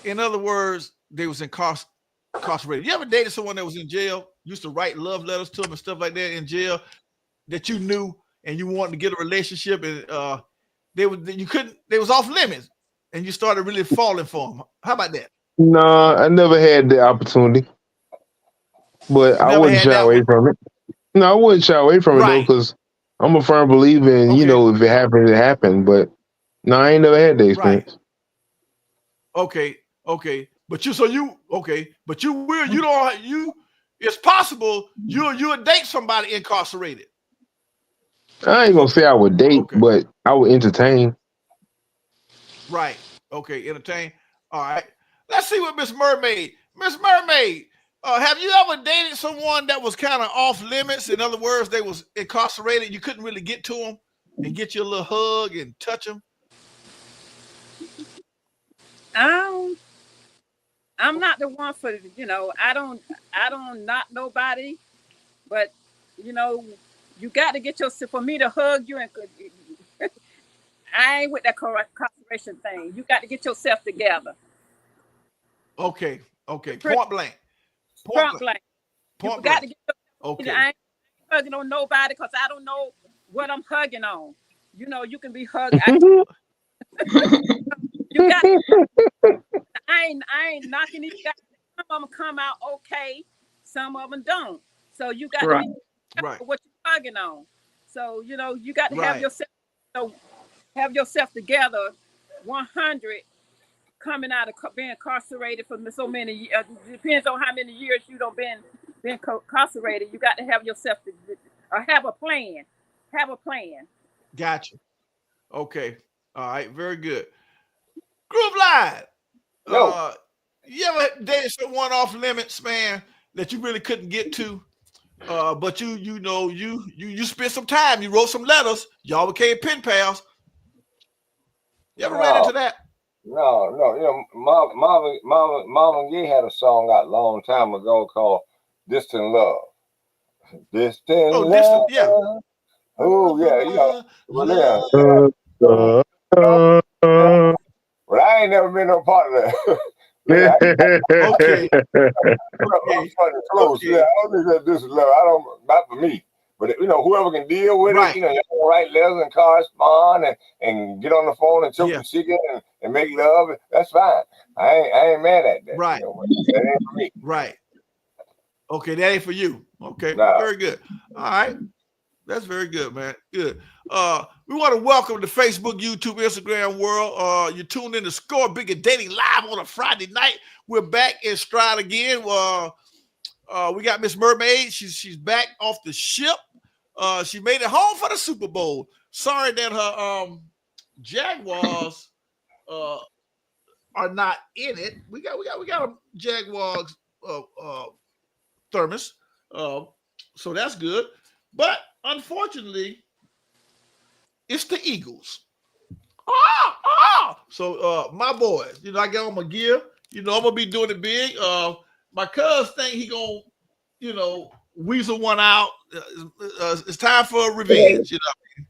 In other words, they was incarcerated. You ever dated someone that was in jail? Used to write love letters to them and stuff like that in jail that you knew and you wanted to get a relationship, and they was off limits, and you started really falling for them. How about that? No, I never had the opportunity, but I Never wouldn't had shy that away one? from it. No, I wouldn't shy away from it though, Right. because I'm a firm believer in, Okay. if it happens, it happened. But no, I ain't never had the experience. Okay. But you will, it's possible you'll date somebody incarcerated. I ain't gonna say I would date, Okay. but I would entertain. Right. Okay. Entertain. All right. Let's see what Miss Mermaid. Miss Mermaid, have you ever dated someone that was kind of off limits? In other words, they was incarcerated. You couldn't really get to them and get you a little hug and touch them. I'm not the one for I don't knock nobody, but you got to get yourself for me to hug you and I ain't with that incarceration thing. You got to get yourself together. Okay. Point blank. Point blank. You got to get yourself okay. I ain't hugging on nobody because I don't know what I'm hugging on. You can be hugged. You got. I ain't knocking these guys. Some of them come out okay, some of them don't. So you got to be careful what you're hugging on. So you got to have yourself together. 100 coming out of being incarcerated for so many years. Depends on how many years you don't been incarcerated. You got to have yourself have a plan. Have a plan. Gotcha. Okay. All right. Very good. Groove Line. No. You ever dated someone off limits, man, that you really couldn't get to? But you spent some time. You wrote some letters. Y'all became pen pals. You ever ran into that? No. Marvin Gaye had a song out a long time ago called "Distant Love." Distant love. Distant, yeah. Oh yeah, Uh, But I ain't never been no part of that. Okay. Close. Yeah, I don't think that this is love. Not for me. But whoever can deal with it, you write letters and correspond and get on the phone and choke the chicken and make love. That's fine. I ain't mad at that. Right. That ain't for me. Right. Okay, that ain't for you. Okay, very good. All right. That's very good, man. Good. We want to welcome the Facebook, YouTube, Instagram world. You tuned in to Score Bigger Dating live on a Friday night. We're back in stride again. We got Miss Mermaid. She's back off the ship. She made it home for the Super Bowl. Sorry that her Jaguars are not in it. We got a Jaguars thermos. So that's good. But unfortunately, it's the Eagles. So my boys, I got on my gear. I'm gonna be doing it big. My cuz think he gonna, weasel one out. It's time for revenge. Yeah,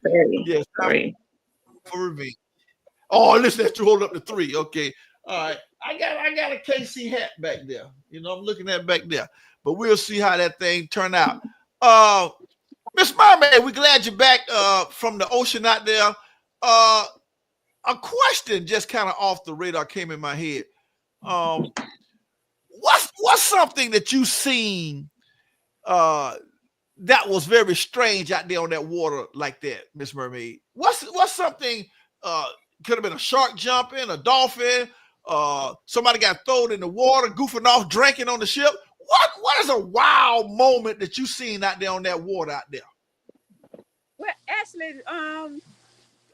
it's time for revenge. Oh, listen, that you hold up to 3. Okay, all right. I got a KC hat back there. I'm looking at it back there. But we'll see how that thing turn out. Miss Mermaid, we're glad you're back from the ocean out there. A question just kind of off the radar came in my head. What's something that you seen that was very strange out there on that water like that, Miss Mermaid? What's something could have been a shark jumping, a dolphin, somebody got thrown in the water, goofing off, drinking on the ship. What is a wild moment that you seen out there on that water out there? Well, actually,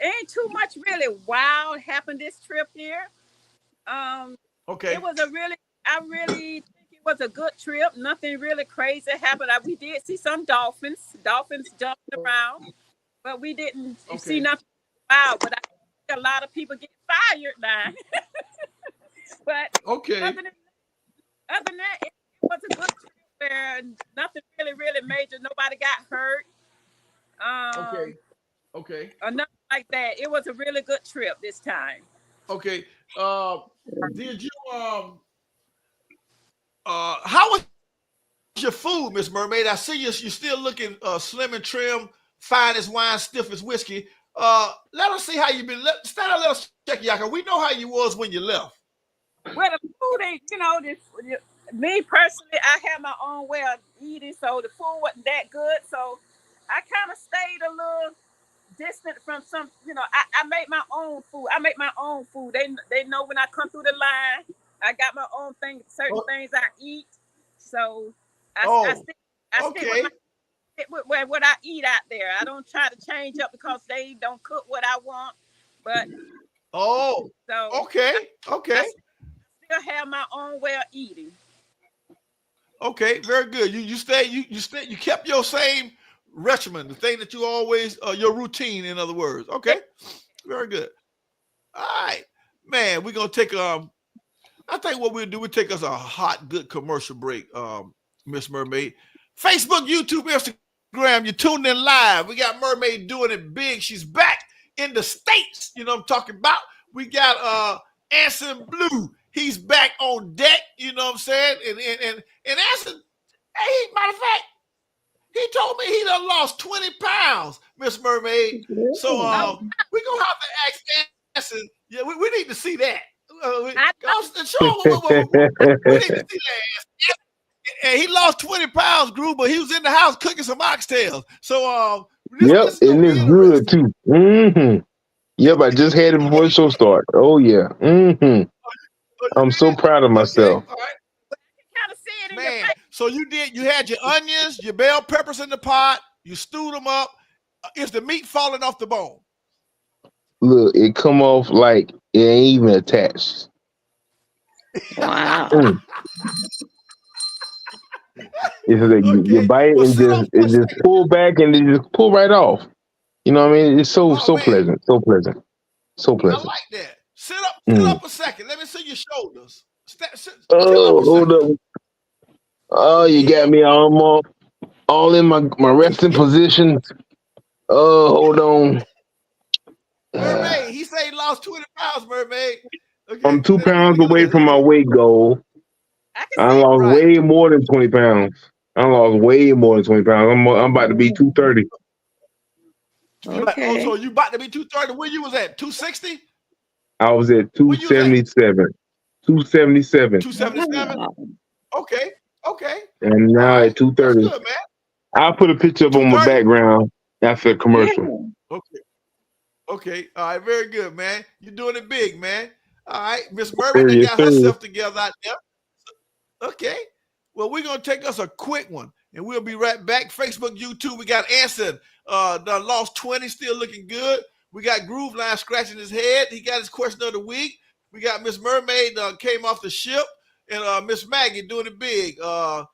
ain't too much really wild happened this trip here. Okay. It was I really think it was a good trip. Nothing really crazy happened. We did see some dolphins jumping around, but we didn't see nothing wild. But I think a lot of people get fired now. But other than that, it was a good trip where nothing really major. Nobody got hurt. Okay. Or nothing like that. It was a really good trip this time. Okay. Did you how was your food, Miss Mermaid? I see you're still looking slim and trim, fine as wine, stiff as whiskey. Let us see how you been. Stand up, let us check you out. We know how you was when you left. Well, the food ain't, me personally, I have my own way of eating, so the food wasn't that good. So I kind of stayed a little distant from some. I make my own food. I make my own food. They know when I come through the line. I got my own thing. Certain things I eat. So I stick with okay. what I eat out there. I don't try to change up because they don't cook what I want. But Oh, so okay. I still have my own way of eating. Okay, very good. You kept your same regimen, the thing that you always your routine, in other words. Okay, very good. All right, man. We're gonna take I think what we'll do, we take us a hot, good commercial break, Miss Mermaid. Facebook, YouTube, Instagram, you're tuning in live. We got Mermaid doing it big. She's back in the States. You know what I'm talking about? We got Anson Blue. He's back on deck. You know what I'm saying? And Anson, hey, matter of fact, he told me he done lost 20 pounds, Miss Mermaid. So we're gonna have to ask Anson. Yeah, we need to see that. We need to see that. And he lost 20 pounds, Groove, but he was in the house cooking some oxtails. So Yep, and it's good too. Mm-hmm. Yep, I just had it before the show started. Oh yeah. Mm-hmm. I'm so proud of myself. Okay, all right. Kind of see it in Man, so you had your onions, your bell peppers in the pot, you stewed them up. Is the meat falling off the bone? Look, it come off like it ain't even attached. Wow. It's like you bite it and it just pull back and it just pull right off. You know what I mean? It's so pleasant, so pleasant, so pleasant. I like that. Sit up a second. Let me see your shoulders. Hold up. Oh, you got me all in my resting position. Oh, hold on. Mermaid, he said he lost 20 pounds, Mermaid. Okay, I'm 2 pounds away from my weight goal. I lost way more than 20 pounds. I lost way more than 20 pounds. I'm about to be 230. Okay. So you about to be 230. Where you was at? 260? I was at 277. 277. 277? Okay. And now at 230. That's good, man. I'll put a picture up on my background after the commercial. Okay. All right. Very good, man. You're doing it big, man. All right. Miss Mermaid got herself together out there. Okay. Well, we're going to take us a quick one, and we'll be right back. Facebook, YouTube, we got Anson. Done lost 20, still looking good. We got Groove Line scratching his head. He got his question of the week. We got Miss Mermaid came off the ship, and Miss Maggie doing it big. Her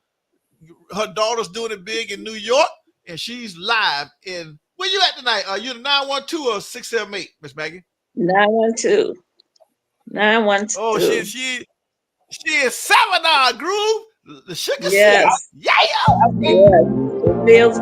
daughter's doing it big in New York, and she's live in. Where you at tonight? Are you the 912 or 678, Miss Maggie? 912. 912. Oh, she is 7 Groove. The sugar yes. Yeah. Yes. It feels.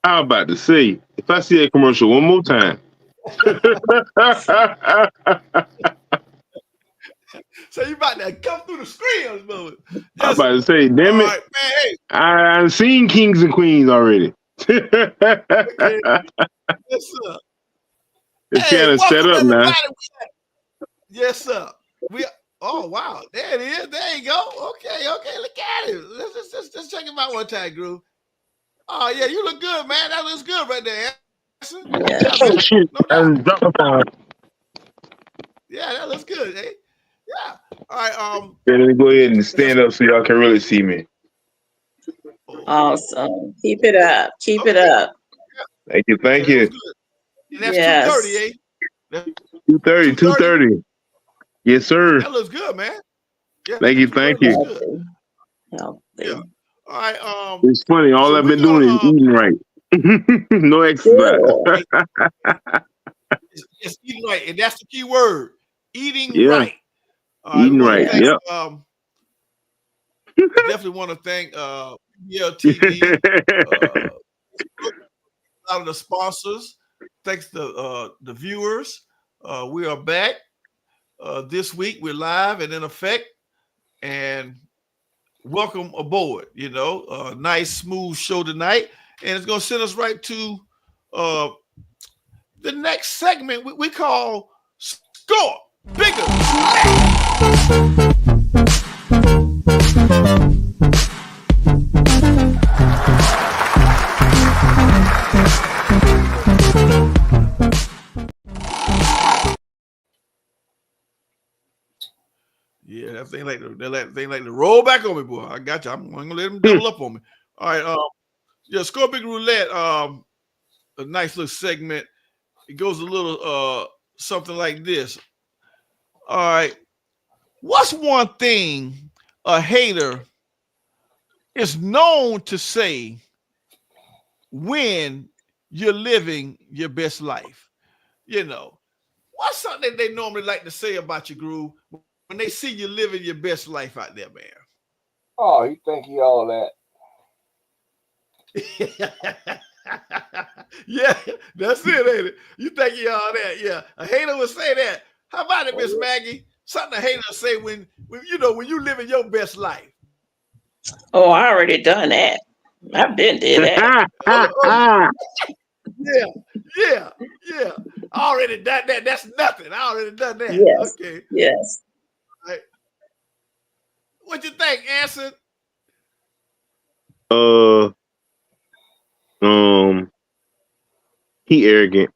I'm about to say, if I see that commercial one more time. So you about to come through the screen, brother. I'm Yes. about to say, All damn it, right, man. Hey, I've seen Kings and Queens already. okay. Yes, sir. It's Hey, kind of set welcome up now. everybody. Yes, sir. We. Oh wow, there it is. There you go. Okay. Look at it. Let's check him out one time, Groove. Oh yeah, you look good, man. That looks good right there. Anderson. Yeah. Yeah, man. No doubt. And drop the phone. Yeah, that looks good. Eh? Yeah. All right. Let me go ahead and Yes. stand up so y'all can really see me. Oh, Awesome. Keep it up. Keep it okay. up. Thank you. Okay, Thank that was you. good. And that's 230, Yes. eh? That's 230. 230. 230. Yes, sir. That looks good, man. Yeah, Thank you. Thank 230 looks you. good. Healthy. Yeah. Healthy. All right. It's funny. All So I've we're been doing is gonna eating right. No exercise. Good. it's eating right, and that's the key word. Eating Yeah. right. All right. We Eating want to right. thank Yes. Yep. definitely want to thank PLTV, a lot of the sponsors. Thanks to the viewers. We are back. This week we're live and in effect. And welcome aboard. You know, a nice, smooth show tonight. And it's going to send us right to the next segment we call Score Bigger. Yeah, that thing like to roll back on me, boy. I got you. I'm gonna let them double up on me. All right. Yeah, Score Big Roulette. A nice little segment. It goes a little something like this. All right. What's one thing a hater is known to say when you're living your best life? You know, what's something that they normally like to say about you, Groove, when they see you living your best life out there, man? Oh, he think he all that. Yeah, that's it, ain't it? You think you all that? Yeah, a hater would say that. How about it, Miss Maggie? Something a hater say when you living your best life. Oh, I already done that. I've been did that. Yeah. I already done that. That's nothing. I already done that. Yes. Okay. Yes. All right. What you think, Anson? He arrogant.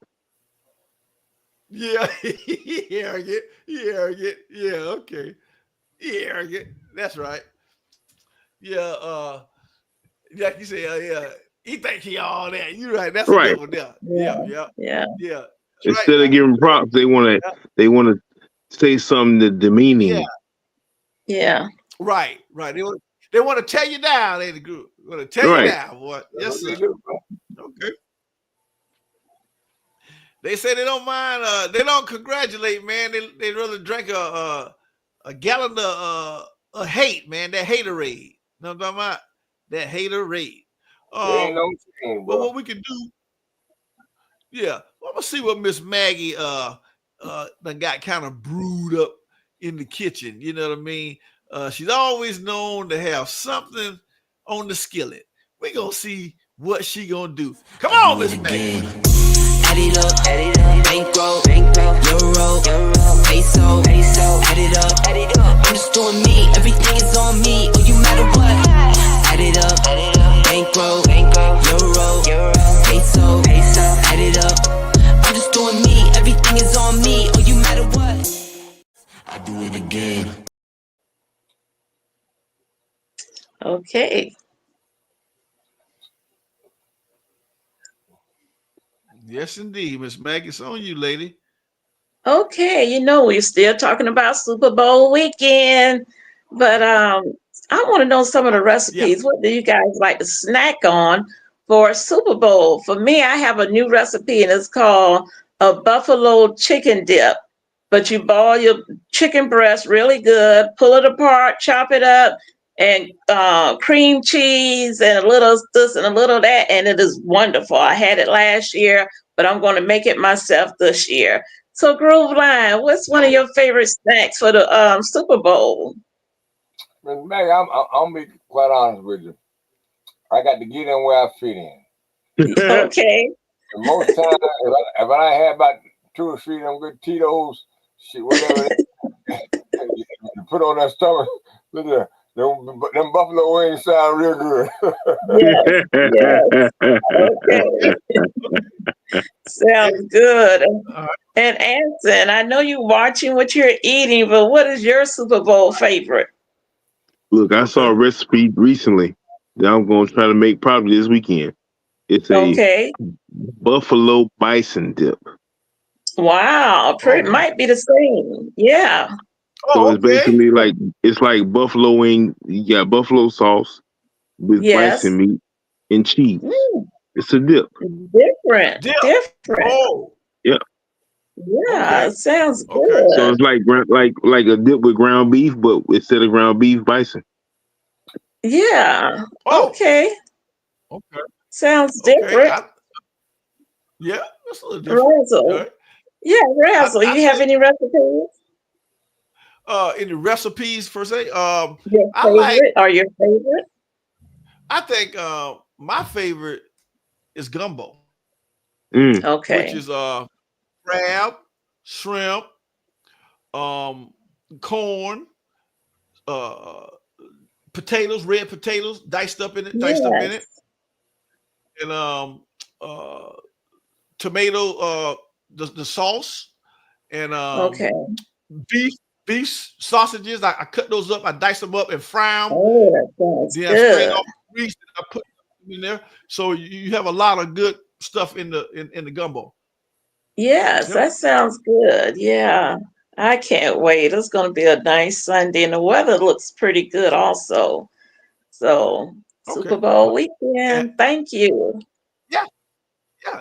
Yeah, he arrogant. Yeah, okay. He arrogant. That's right. Yeah, like you said, yeah. He think he all that. You right. That's a Right. good one there. Yeah. Yeah. That's Instead right of giving props, they want to say something demeaning. Yeah. Right. They want to tear you down, they the group. Want to tear you down, boy. Yes, sir. Okay. They say they don't mind. They don't congratulate, man. They rather drink a gallon of hate, man. That haterade. You know what I'm talking about? That haterade. Ain't no shame, But bro. what we can do, yeah. Well, I'm gonna see what Miss Maggie done got kind of brewed up in the kitchen. You know what I mean? She's always known to have something on the skillet. We gonna see what she gonna do. Come on, Miss Maggie. Add it up, bankroll, euro, peso, add it up, I'm just doing me, everything is on me, oh you matter what, add it up, bankroll, euro, peso, add it up, I'm just doing me, everything is on me, oh you matter what, I do it again. Okay. Yes, indeed, Miss Maggie. It's on you, lady. Okay. We're still talking about Super Bowl weekend, but I want to know some of the recipes. Yeah. What do you guys like to snack on for Super Bowl? For me, I have a new recipe, and it's called a buffalo chicken dip. But you boil your chicken breast really good, pull it apart, chop it up, and cream cheese and a little this and a little that, and it is wonderful. I had it last year, but I'm going to make it myself this year. So, Groove Line, what's one of your favorite snacks for the Super Bowl? Miss Maggie, I'm gonna be quite honest with you. I got to get in where I fit in. Okay. And most times, if I had about 2 or 3 of them good Tito's, shit, whatever, you put on that stomach, look at them buffalo wings sound real good. Yes. Okay. Sounds good. And Anson, I know you're watching what you're eating, but what is your Super Bowl favorite? Look, I saw a recipe recently that I'm going to try to make probably this weekend. It's a buffalo bison dip. Wow, might be the same. Yeah. So it's basically like buffalo wing. You got buffalo sauce with bison meat and cheese. It's a dip. Different. Oh. Yeah. Yeah, it sounds good. So it's like a dip with ground beef, but instead of ground beef, bison. Yeah. Okay. Sounds different. Yeah, that's a little different. Razzle. Yeah, Razzle. You have any recipes? Any recipes per se? Your favorite or your favorite? I think my favorite is gumbo. Okay. Which is crab, shrimp, corn, potatoes, red potatoes, diced up in it, and tomato, the sauce, and beef sausages. I cut those up, I dice them up and fry them. Oh, that sounds then good. I strain off the grease and I put them in there. So you have a lot of good stuff in the gumbo. Yes, that sounds good. Yeah. I can't wait. It's going to be a nice Sunday, and the weather looks pretty good also. So, Super Bowl weekend. Thank you. Yeah,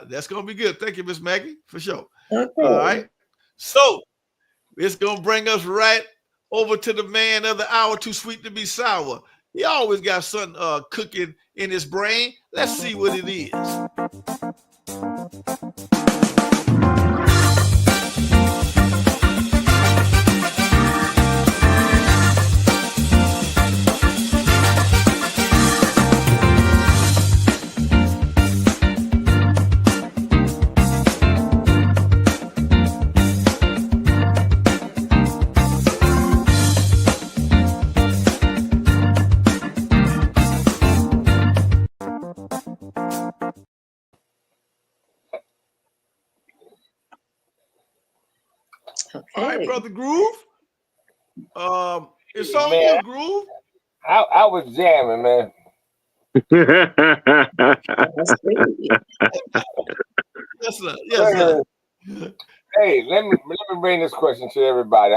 that's going to be good. Thank you, Miss Maggie, for sure. Okay. All right. So, it's going to bring us right over to the man of the hour, too sweet to be sour. He always got something cooking in his brain. Let's see what it is. Okay. All right, Brother Groove. It's on you, Groove. I was jamming, man. Yes, sir. Yes, sir. Hey, let me bring this question to everybody.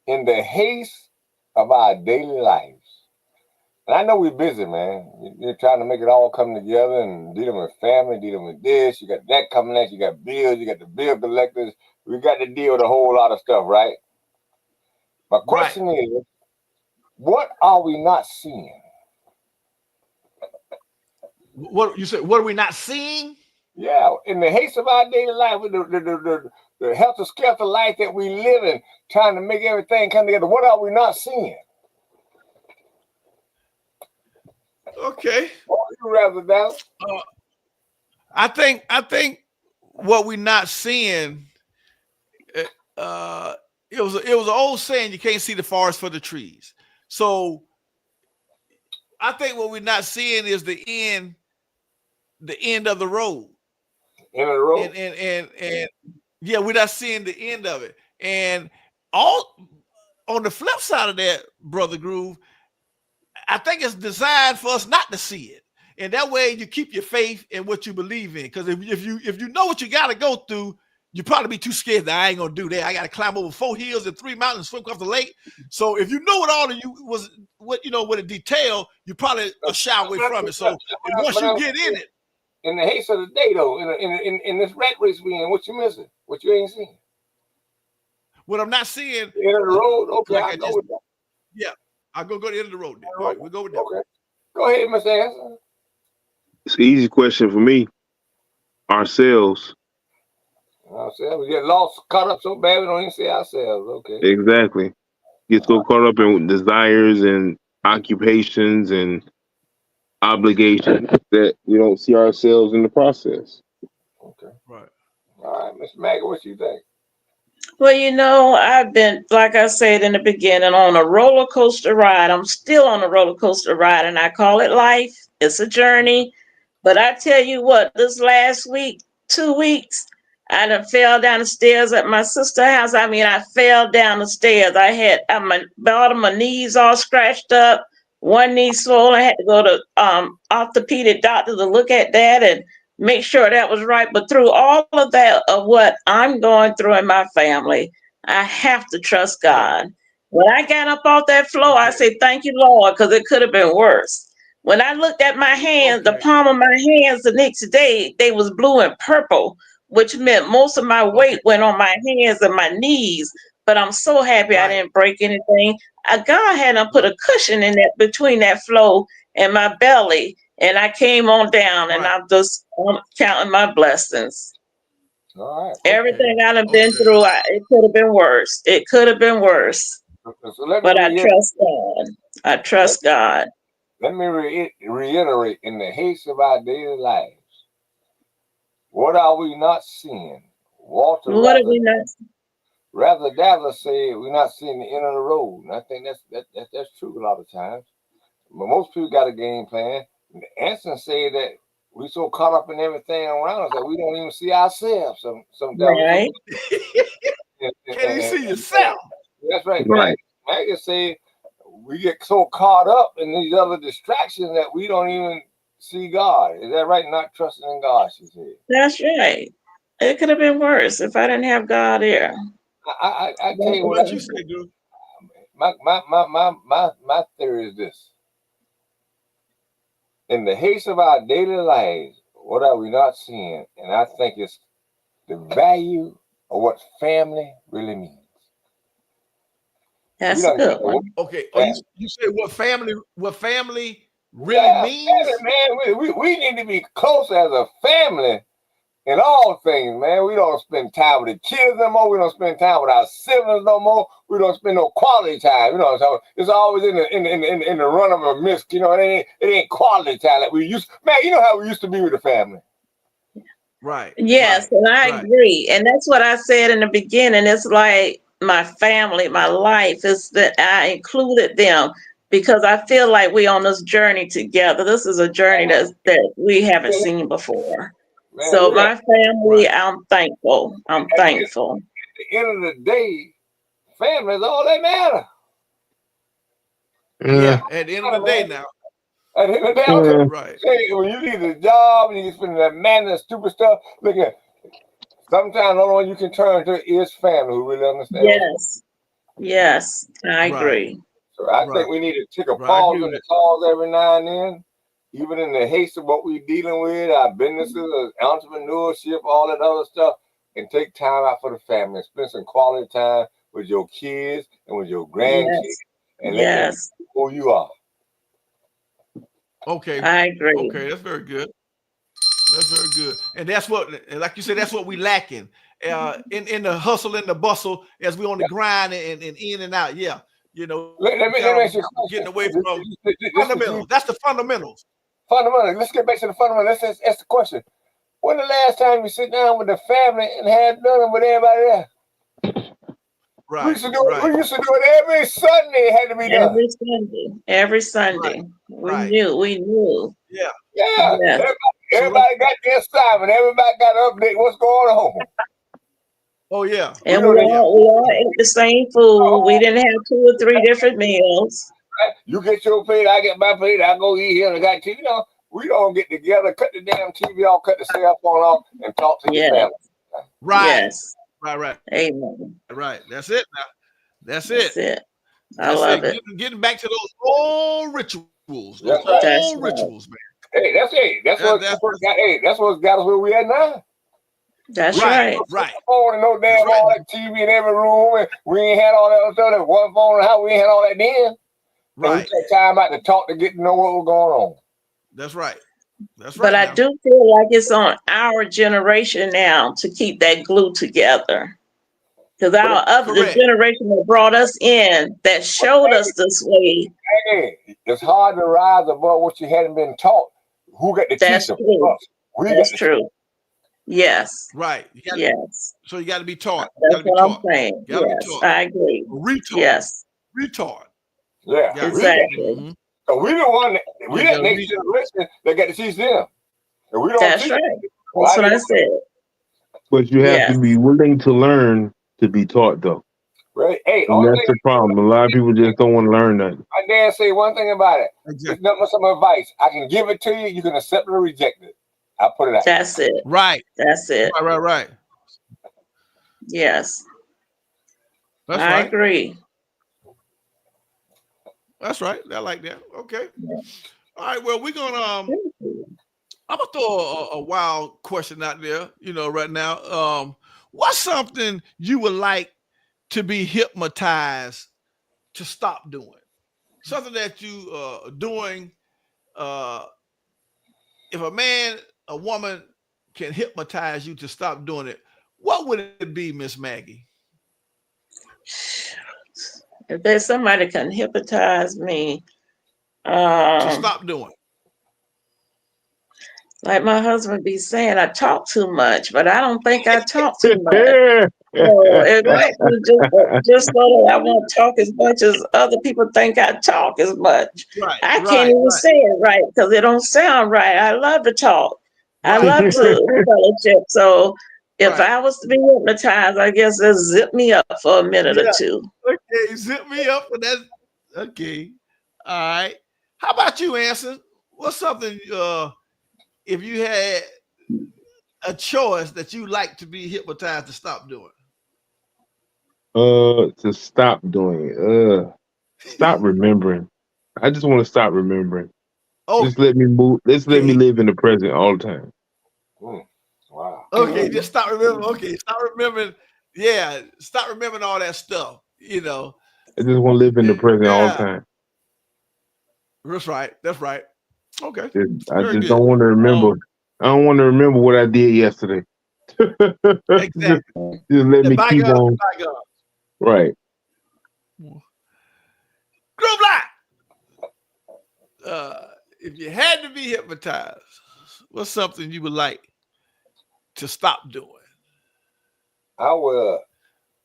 In the haste of our daily lives, and I know we're busy, man. You're trying to make it all come together and dealing with family, dealing with this. You got that coming at you. You got bills. You got the bill collectors. We got to deal with a whole lot of stuff, right? My question is, what are we not seeing? What you said? What are we not seeing? Yeah, in the haste of our daily life, with the helter-skelter life that we live in, trying to make everything come together, what are we not seeing? Okay. What would you rather down? I think what we're not seeing. It was an old saying: you can't see the forest for the trees. So I think what we're not seeing is the end of the road. End of the road. And yeah, we're not seeing the end of it. And all on the flip side of that, Brother Groove, I think it's designed for us not to see it. And that way you keep your faith in what you believe in. Because if you know what you got to go through, you probably be too scared that I ain't gonna do that. I got to climb over 4 hills and 3 mountains, swim across the lake. So if you know what all of you was what a detail, you probably shy away from it. So once you get in it, in the haste of the day, though, in this rat race we in, what you missing? What you ain't seeing? What I'm not seeing. In the road, okay, like I know Yeah, I'll go to the end of the road. Then. All right, we'll go with that. Okay. Go ahead, Mr. Anson. It's an easy question for me. Ourselves. Ourselves. We get lost, caught up so bad we don't even see ourselves. Okay. Exactly. Get so caught up in desires and occupations and obligations that we don't see ourselves in the process. Okay. Right. All right, Miss Maggie, what you think? Well, I've been, like I said in the beginning, on a roller coaster ride. I'm still on a roller coaster ride, and I call it life. It's a journey. But I tell you what, this last week, 2 weeks, I done fell down the stairs at my sister's house. I mean, I fell down the stairs. I had my bottom, my knees all scratched up, one knee swollen. I had to go to orthopedic doctor to look at that and make sure that was right. But through all of that, of what I'm going through in my family, I have to trust God. When I got up off that floor, I say, thank you, Lord, because it could have been worse. When I looked at my hands, the palm of my hands the next day, they was blue and purple, which meant most of my weight went on my hands and my knees. But I'm so happy I didn't break anything. God had to put a cushion in that between that flow and my belly. And I came on down, and I'm just counting my blessings. All right. Everything I done been through, it could have been worse. It could have been worse. So but I trust God. I trust God. Let me reiterate, in the haste of our daily lives, what are we not seeing? Walter What are we not? Rather Dazzler said we're not seeing the end of the road. And I think that's true a lot of times. But most people got a game plan. Anson said that we so caught up in everything around us that we don't even see ourselves. Sometimes. Right. Can't even see yourself. That's right. Right. Maggie said we get so caught up in these other distractions that we don't even see God. Is that right? Not trusting in God, she said. That's right. It could have been worse if I didn't have God here. I tell you what you say, dude. My theory is this. In the haste of our daily lives, what are we not seeing? And I think it's the value of what family really means. That's a good one. Okay. You say what family really means? Man, we need to be close as a family in all things, man. We don't spend time with the kids no more. We don't spend time with our siblings no more. We don't spend no quality time. You know what I'm saying? It's always in the run of a miss. You know, it ain't quality time like we used. Man, you know how we used to be with the family. Right. Yes, and I agree. And that's what I said in the beginning. It's like my family, my life is that I included them because I feel like we're on this journey together. This is a journey that we haven't seen before. Man, so my family, I'm thankful. I'm thankful. At the end of the day, family is all that matter. Yeah, at the end of the day now. At the end of the day, right. Hey, when you leave the job and you spend that madness, stupid stuff, look at sometimes the only one you can turn to is family who really understands. Yes. Yes, I agree. So I think we need to take a pause in the calls every now and then, even in the haste of what we're dealing with, our businesses, entrepreneurship, all that other stuff, and take time out for the family. Spend some quality time with your kids and with your grandkids, and let them know who you are. Okay. I agree. Okay, that's very good. That's very good. And that's what, like you said, that's what we lacking. In the hustle and the bustle as we on the grind and in and out. Yeah. You know, let me ask you a question. Getting away from fundamentals. That's the fundamentals. Fundamentals. Let's get back to the fundamentals. Let's ask the question. When the last time you sit down with the family and had dinner with everybody there? Right. We used to do it every Sunday. It had to be done. Every Sunday. We knew. Yeah. Everybody got their assignment. Everybody got to update what's going on. Oh yeah. And we all ate the same food. We didn't have 2 or 3 different meals. You get your plate, I get my plate. I go eat here and I got TV. You know, we don't get together, cut the damn TV off, cut the cell phone off, and talk to your family. Right. Yes. Right. Amen. Right. That's it now. That's it. I love it. Getting back to those old rituals. Those old rituals, man. Hey, that's what's got us where we at now. That's Right, right. right. Phone and no damn all that TV in every room, and we ain't had all that other stuff. One phone in the house, we ain't had all that then. And we Right. took time out to talk to get to know what was going on. That's right. That's But right I now. do feel like it's on our generation now to keep that glue together. Because the Correct. generation that brought us in, that showed us this way. Hey, it's hard to rise above what you hadn't been taught. Who got to That's teach them? true. Us. We That's got to true. Yes. Right. Yes. So you got to be taught. That's what I'm saying. Got to be Yes, taught. I agree. Retard. Yes. Retard. Yeah. Exactly. So we the one that we Yeah, that next generation that got to teach them. And we don't That's teach right. them. That's what I said. But you have Yes. to be willing to learn to be taught, though. Right. Hey, And that's the problem. A lot of people just don't want to learn that. My dad say one thing about it. Exactly. It's nothing but some advice. I can give it to you. You can accept it or reject it. I'll put it out. That's it. Right. That's it. Right. Yes. That's I right. agree. That's right. I like that. Okay. All right. Well, we're gonna I'm gonna throw a wild question out there, right now. What's something you would like to be hypnotized to stop doing? Something that you are doing. If a woman can hypnotize you to stop doing it, what would it be, Miss Maggie? If there's somebody can hypnotize me, To stop doing. like my husband be saying, I talk too much, but I don't think I talk too much. So it might be just so that I won't talk as much as other people think I talk as much. Right. I can't even say it right because it don't sound right. I love to talk. I love to fellowship. So if I was to be hypnotized, I guess just zip me up for a minute or two. Okay, zip me up for that. Okay. All right. How about you, Anson? What's something if you had a choice that you like to be hypnotized to stop doing? To stop doing it. Stop remembering. I just want to stop remembering. Oh, just let me move. Let me live in the present all the time. Wow. Okay, just stop remembering. Okay, stop remembering. Yeah, stop remembering all that stuff. I just want to live in the present all the time. That's right. That's right. Okay. I just don't want to remember. I don't want to remember what I did yesterday. Exactly. Just let me keep on. Right. Girl Black. If you had to be hypnotized, what's something you would like to stop doing? I would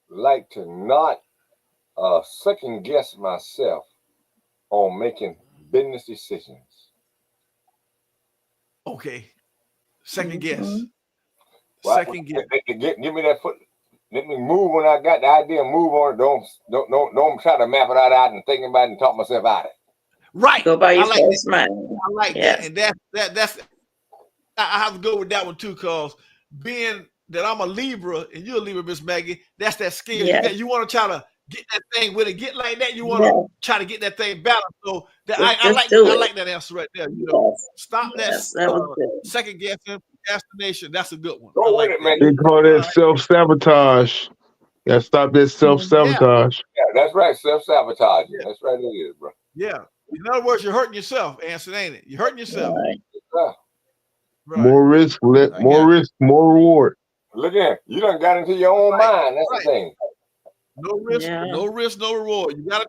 like to not second guess myself on making business decisions. Okay. Second guess. Right. Second guess. Give me that foot. Let me move when I got the idea. Move on it. Don't try to map it out and think about it and talk myself out of it. Right. Go by your like first mind. I like that. And that's I have to go with that one too, because being that I'm a Libra and you're a Libra, Miss Maggie, that's that skill. Yes. You want to try to get that thing when it get like that. You want to try to get that thing balanced. So that I like that answer right there. Stop that second guessing procrastination. That's a good one. Go with it, man. They call that self-sabotage. You gotta stop that self-sabotage. Yeah, that's right. Self-sabotage. Yeah. That's right. It is, bro. Yeah. In other words, you're hurting yourself, Anson, ain't it? You're hurting yourself. Right. Right. More risk, more reward. Look at you done got into your own mind. That's the thing. No risk, no reward. You gotta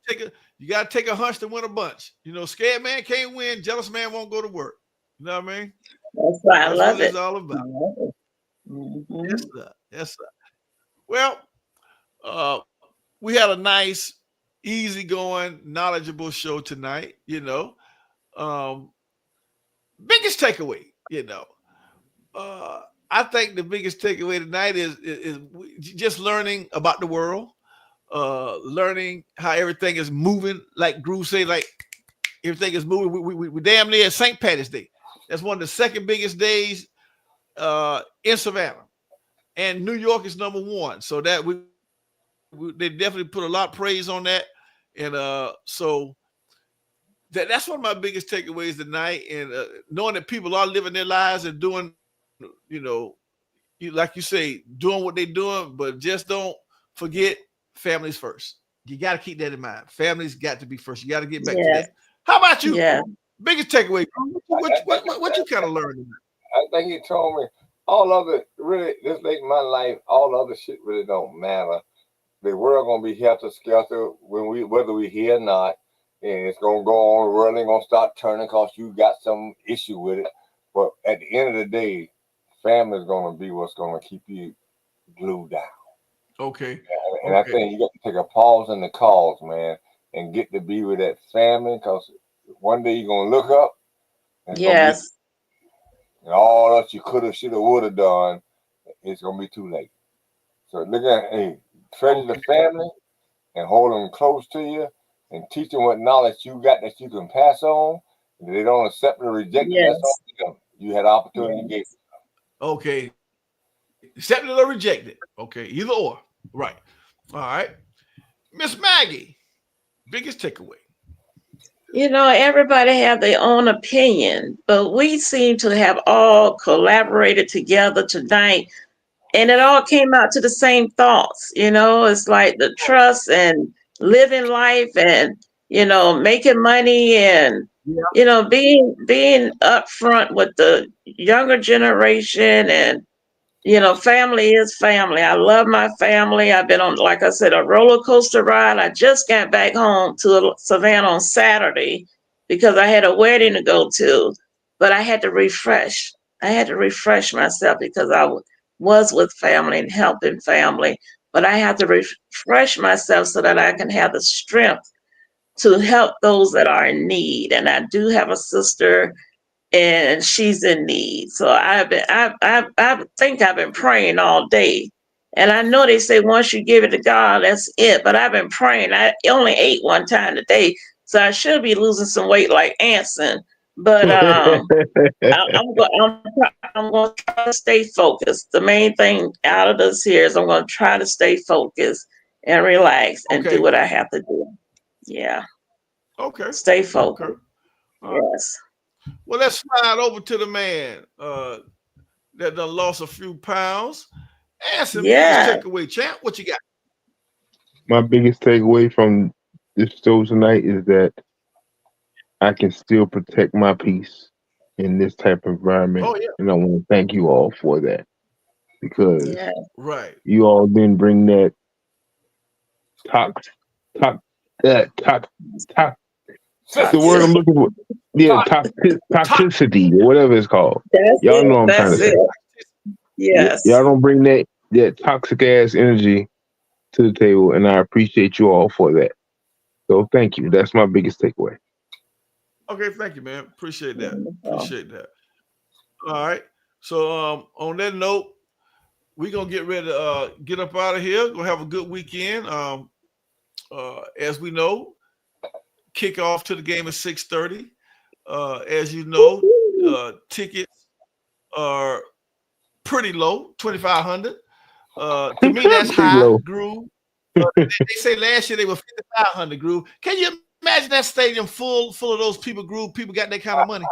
take a hunch to win a bunch. Scared man can't win, jealous man won't go to work. You know what I mean? That's why I love what it. It's all about. Mm-hmm. Yes, sir. Yes, sir. Well, we had a nice, easygoing, knowledgeable show tonight. Biggest takeaway, I think the biggest takeaway tonight is just learning about the world, learning how everything is moving. Like Groove say, like everything is moving. We damn near St. Patty's Day. That's one of the second biggest days in Savannah, and New York is number one. So that they definitely put a lot of praise on that, and so. That's one of my biggest takeaways tonight, and knowing that people are living their lives and doing, like you say, doing what they're doing, but just don't forget families first. You got to keep that in mind. Families got to be first. You got to get back to Yes. that. How about you? Yeah. Biggest takeaway? What you kind of learned? I think he told me all other really this late in my life, all other shit really don't matter. The world gonna be helter skelter whether we here or not, and it's gonna go on. The world ain't gonna start turning because you got some issue with it. But at the end of the day, family is gonna be what's gonna keep you glued down. Okay. And I think you got to take a pause in the calls, man, and get to be with that family because one day you're gonna look up. And Yes. And all that you could have, should have, would have done, it's gonna be too late. So look at, treasure the family and hold them close to you and teach them what knowledge you got that you can pass on. If they don't accept or reject it, that's all you do. You had opportunity to get. Okay. Accept it or reject it. Okay. Either or. Right. All right. Miss Maggie, biggest takeaway. Everybody have their own opinion, but we seem to have all collaborated together tonight, and it all came out to the same thoughts. It's like the trust and living life and, making money and, being upfront with the younger generation and, family is family. I love my family. I've been on, like I said, a roller coaster ride. I just got back home to Savannah on Saturday because I had a wedding to go to, but I had to refresh. I had to refresh myself because I was with family and helping family, but I had to refresh myself so that I can have the strength to help those that are in need. And I do have a sister and she's in need. So I think I've been praying all day. And I know they say once you give it to God, that's it. But I've been praying. I only ate one time today, so I should be losing some weight like Anson. But I'm going to try to stay focused. The main thing out of this here is I'm going to try to stay focused and relax and do what I have to do. Yeah. Okay. Stay focused. Okay. Yes. Well, let's slide over to the man that done lost a few pounds. Answer biggest takeaway, champ. What you got? My biggest takeaway from this show tonight is that I can still protect my peace in this type of environment. Oh, yeah. And I want to thank you all for that because right. You all didn't bring that the word I'm looking for. Yeah, toxicity or whatever it's called. Y'all know what I'm trying to say. Yes. Y'all don't bring that toxic ass energy to the table, and I appreciate you all for that. So thank you. That's my biggest takeaway. Okay, thank you, man. Appreciate that. Appreciate that. All right. So on that note, we're gonna get ready to get up out of here. Gonna have a good weekend. As we know, kickoff to the game is 6:30. As you know, tickets are pretty low, 2,500. To me, that's high, low. Groove. They say last year they were 5,500, Groove. Can you imagine that stadium full of those people, Groove? People got that kind of money.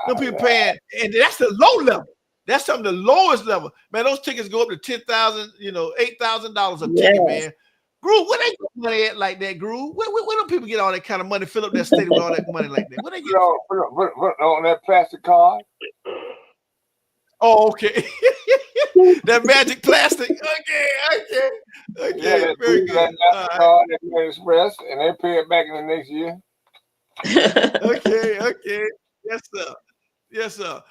No people paying, and that's the low level. That's some of the lowest level. Man, those tickets go up to $10,000, $8,000 a ticket, man. Groove, where they get money at like that, Groove? Where do people get all that kind of money, fill up that stadium with all that money like that? Where they get on that plastic card? Oh, okay. That magic plastic. Okay. Yeah, very good. Card that Express, and they pay it back in the next year. Okay. Yes, sir.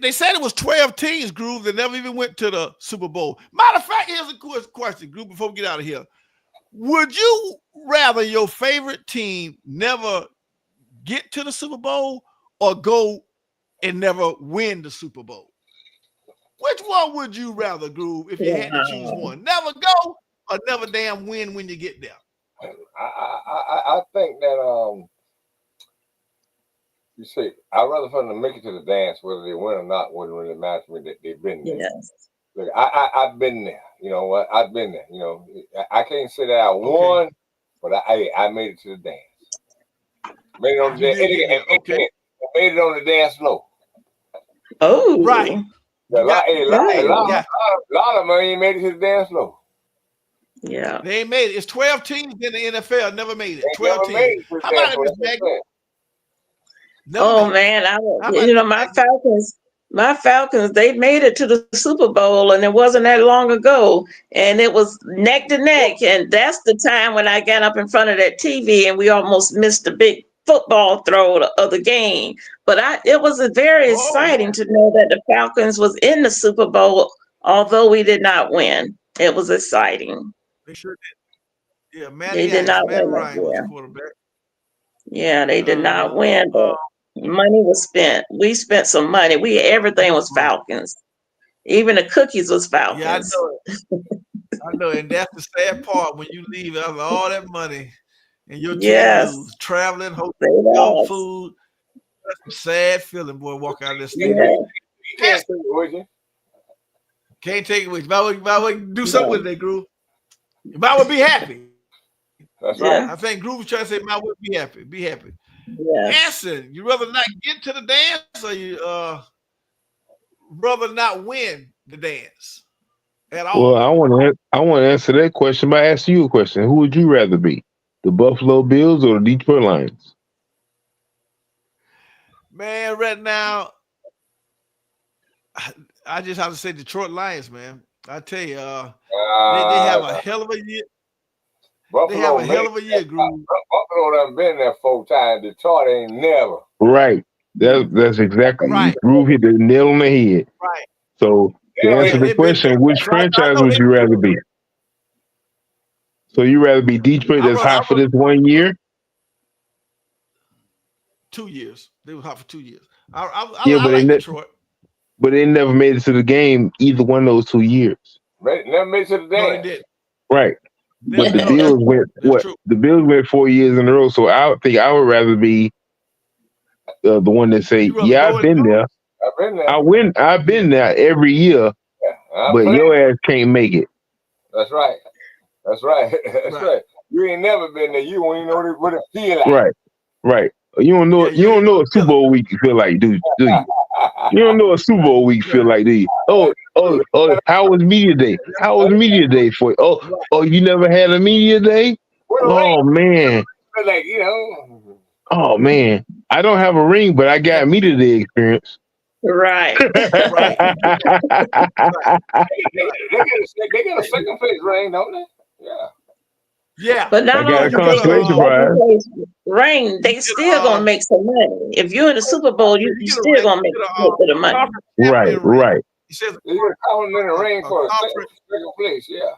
They said it was 12 teams, Groove, that never even went to the Super Bowl. Matter of fact, here's a question, Groove, before we get out of here. Would you rather your favorite team never get to the Super Bowl or go and never win the Super Bowl? Which one would you rather, Groove, if you had to choose one? Never go or never damn win when you get there? I think that you see, I'd rather for them to make it to the dance, whether they win or not, wouldn't really matter to me that they've been there. Yes. Look, I've been there. You know what? I've been there. You know, I can't say that I won, but I made it to the dance. Made it on the dance. Okay. Made it on the dance floor. Oh, right. A lot of them ain't made it to the dance floor. Yeah. They ain't made it. It's 12 teams in the NFL. Never made it. They 12 never made teams. it to How the about dance it, floor. Miss That's Maggie? it. Never Oh made it. man, How about you know, that, my Falcons, they made it to the Super Bowl, and it wasn't that long ago, and it was neck to neck, and that's the time when I got up in front of that TV, and we almost missed the big football throw of the game. But it was very Oh, yeah. exciting to know that the Falcons was in the Super Bowl, although we did not win. It was exciting. They sure did. Yeah, They did not Matt win that Ryan was the year. quarterback. Yeah, they did not Uh-huh. win, but money was spent. We spent some money. Everything was Falcons. Even the cookies was Yeah, I Falcons. know it. I know, and that's the sad part when you leave after all that money and your team Yes, lose. Traveling, they hotel, lost. food. That's a sad feeling, boy. Walk out of that Yeah, stadium. You can't take it with you. Can't take it with you. Might well do something yeah, with it, Groove. You might well be happy. That's yeah, right. I think Groove was trying to say, might well be happy. Be happy. yes. Anson, you rather not get to the dance or you rather not win the dance at all? Well, I want to answer that question by asking you a question. Who would you rather be, the Buffalo Bills or the Detroit Lions? Man, right now, I just have to say Detroit Lions, man. I tell you, they have a hell of a year. They have a hell of a year, Groove. Buffalo done been there 4 times. Detroit ain't never. Right. That's exactly Right. Groove hit the nail on the head. Right. So to answer the they've been question, through. which So I franchise know would they- you rather be? So you rather be Detroit that's hot for this 1 year? 2 years. They were hot for 2 years. I but like Detroit. But they never made it to the game either one of those 2 years. Never made it to the No, they dance. did. Right. But the No, Bills went that's true. The Bills went 4 years in a row. So I would think I would rather be the one that say, You rather "Yeah, go I've been there. I've been there. I've been there every year, Yeah, but your ass can't make it." That's right. That's right. That's right. You ain't never been there. You won't even know what it feel like. Right. Right. You don't know. Yeah, you don't know what Super Bowl week feel like, do you? You don't know what Super Bowl week feel like, do you? Oh. How was media day? How was media day for you? Oh, you never had a media day? Oh man. Like, you know. Oh man. I don't have a ring, but I got media day experience. Right. Right. They get a second place ring, don't they? Yeah. Yeah. But not I got only a do they get consolation a prize. second place ring, they still gonna make some money. If you're in the Super Bowl, you still gonna make a little bit of money. Right. Right. He says you're calling in a ring for a second place, yeah.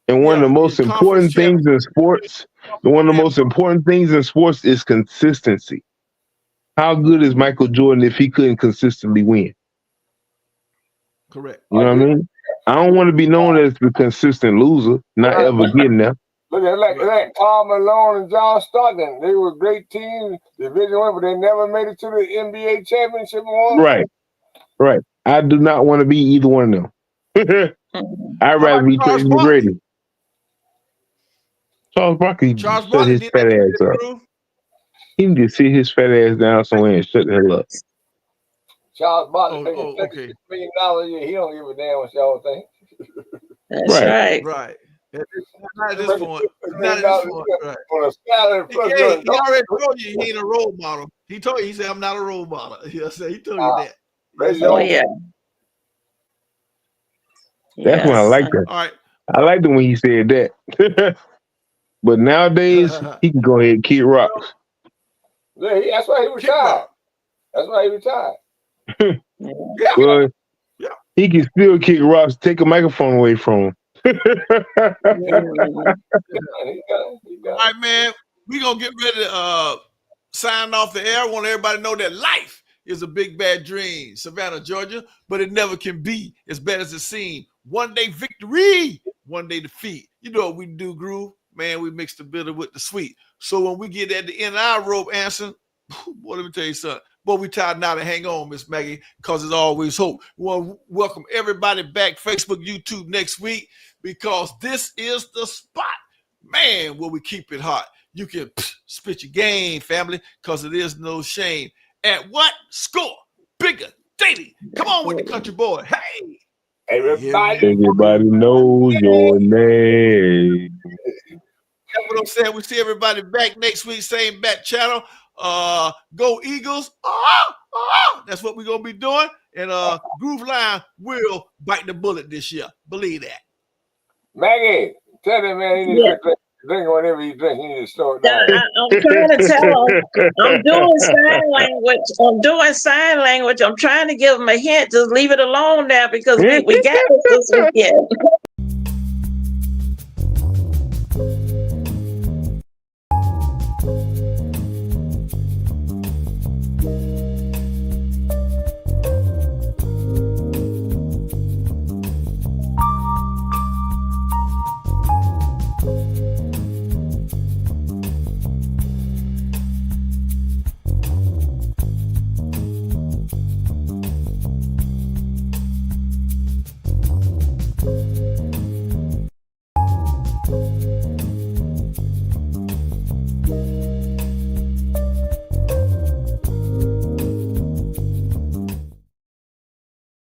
And one of the most important things in sports, is consistency. How good is Michael Jordan if he couldn't consistently win? Correct. You know what I mean? I don't want to be known as the consistent loser, not ever getting there. Look at like Paul Malone and John Stockton. They were great teams, Division I, but they never made it to the NBA championship one. Right. Right. I do not want to be either one of them. I'd rather be Tracy McGrady. Charles Barkley shut his fat ass up. He can just sit his fat ass down somewhere and shut the hell up. Charles Barkley making $6 million a year. He don't give a damn what y'all think. That's right. Right. Not at this point. Not at this point. Right. On a salary plus He already told you he ain't a role model. He told you, he said, I'm not a role model. He told you that. Oh, yeah. That's when I like that. All right. I liked it when he said that. But nowadays, he can go ahead and kick rocks. Yeah, that's why he retired. That's why he retired. Well, he can still kick rocks, take a microphone away from him. All right, man. We're going to get ready to sign off the air. I want everybody to know that life is a big, bad dream. Savannah, Georgia, but it never can be as bad as it seems. One day victory, one day defeat. You know what we do, Groove? Man, we mix the bitter with the sweet. So when we get at the end of our rope, Anson, boy, let me tell you something. Boy, we tired now to hang on, Miss Maggie, because there's always hope. We want to welcome everybody back, Facebook, YouTube next week, because this is the spot, man, where we keep it hot. You can spit your game, family, because it is no shame. At what? ScoreBiggerDating.com. Dating. Come on with the country boy. Hey. Everybody knows your name. That's what I'm saying. We see everybody back next week, same back channel. Go Eagles. That's what we're gonna be doing. And Groove Line will bite the bullet this year. Believe that. Maggie, tell them, man, you need to drink whatever you drink. You need to slow it down. I'm trying to tell them. I'm doing sign language. I'm trying to give them a hint. Just leave it alone now because we got it this weekend.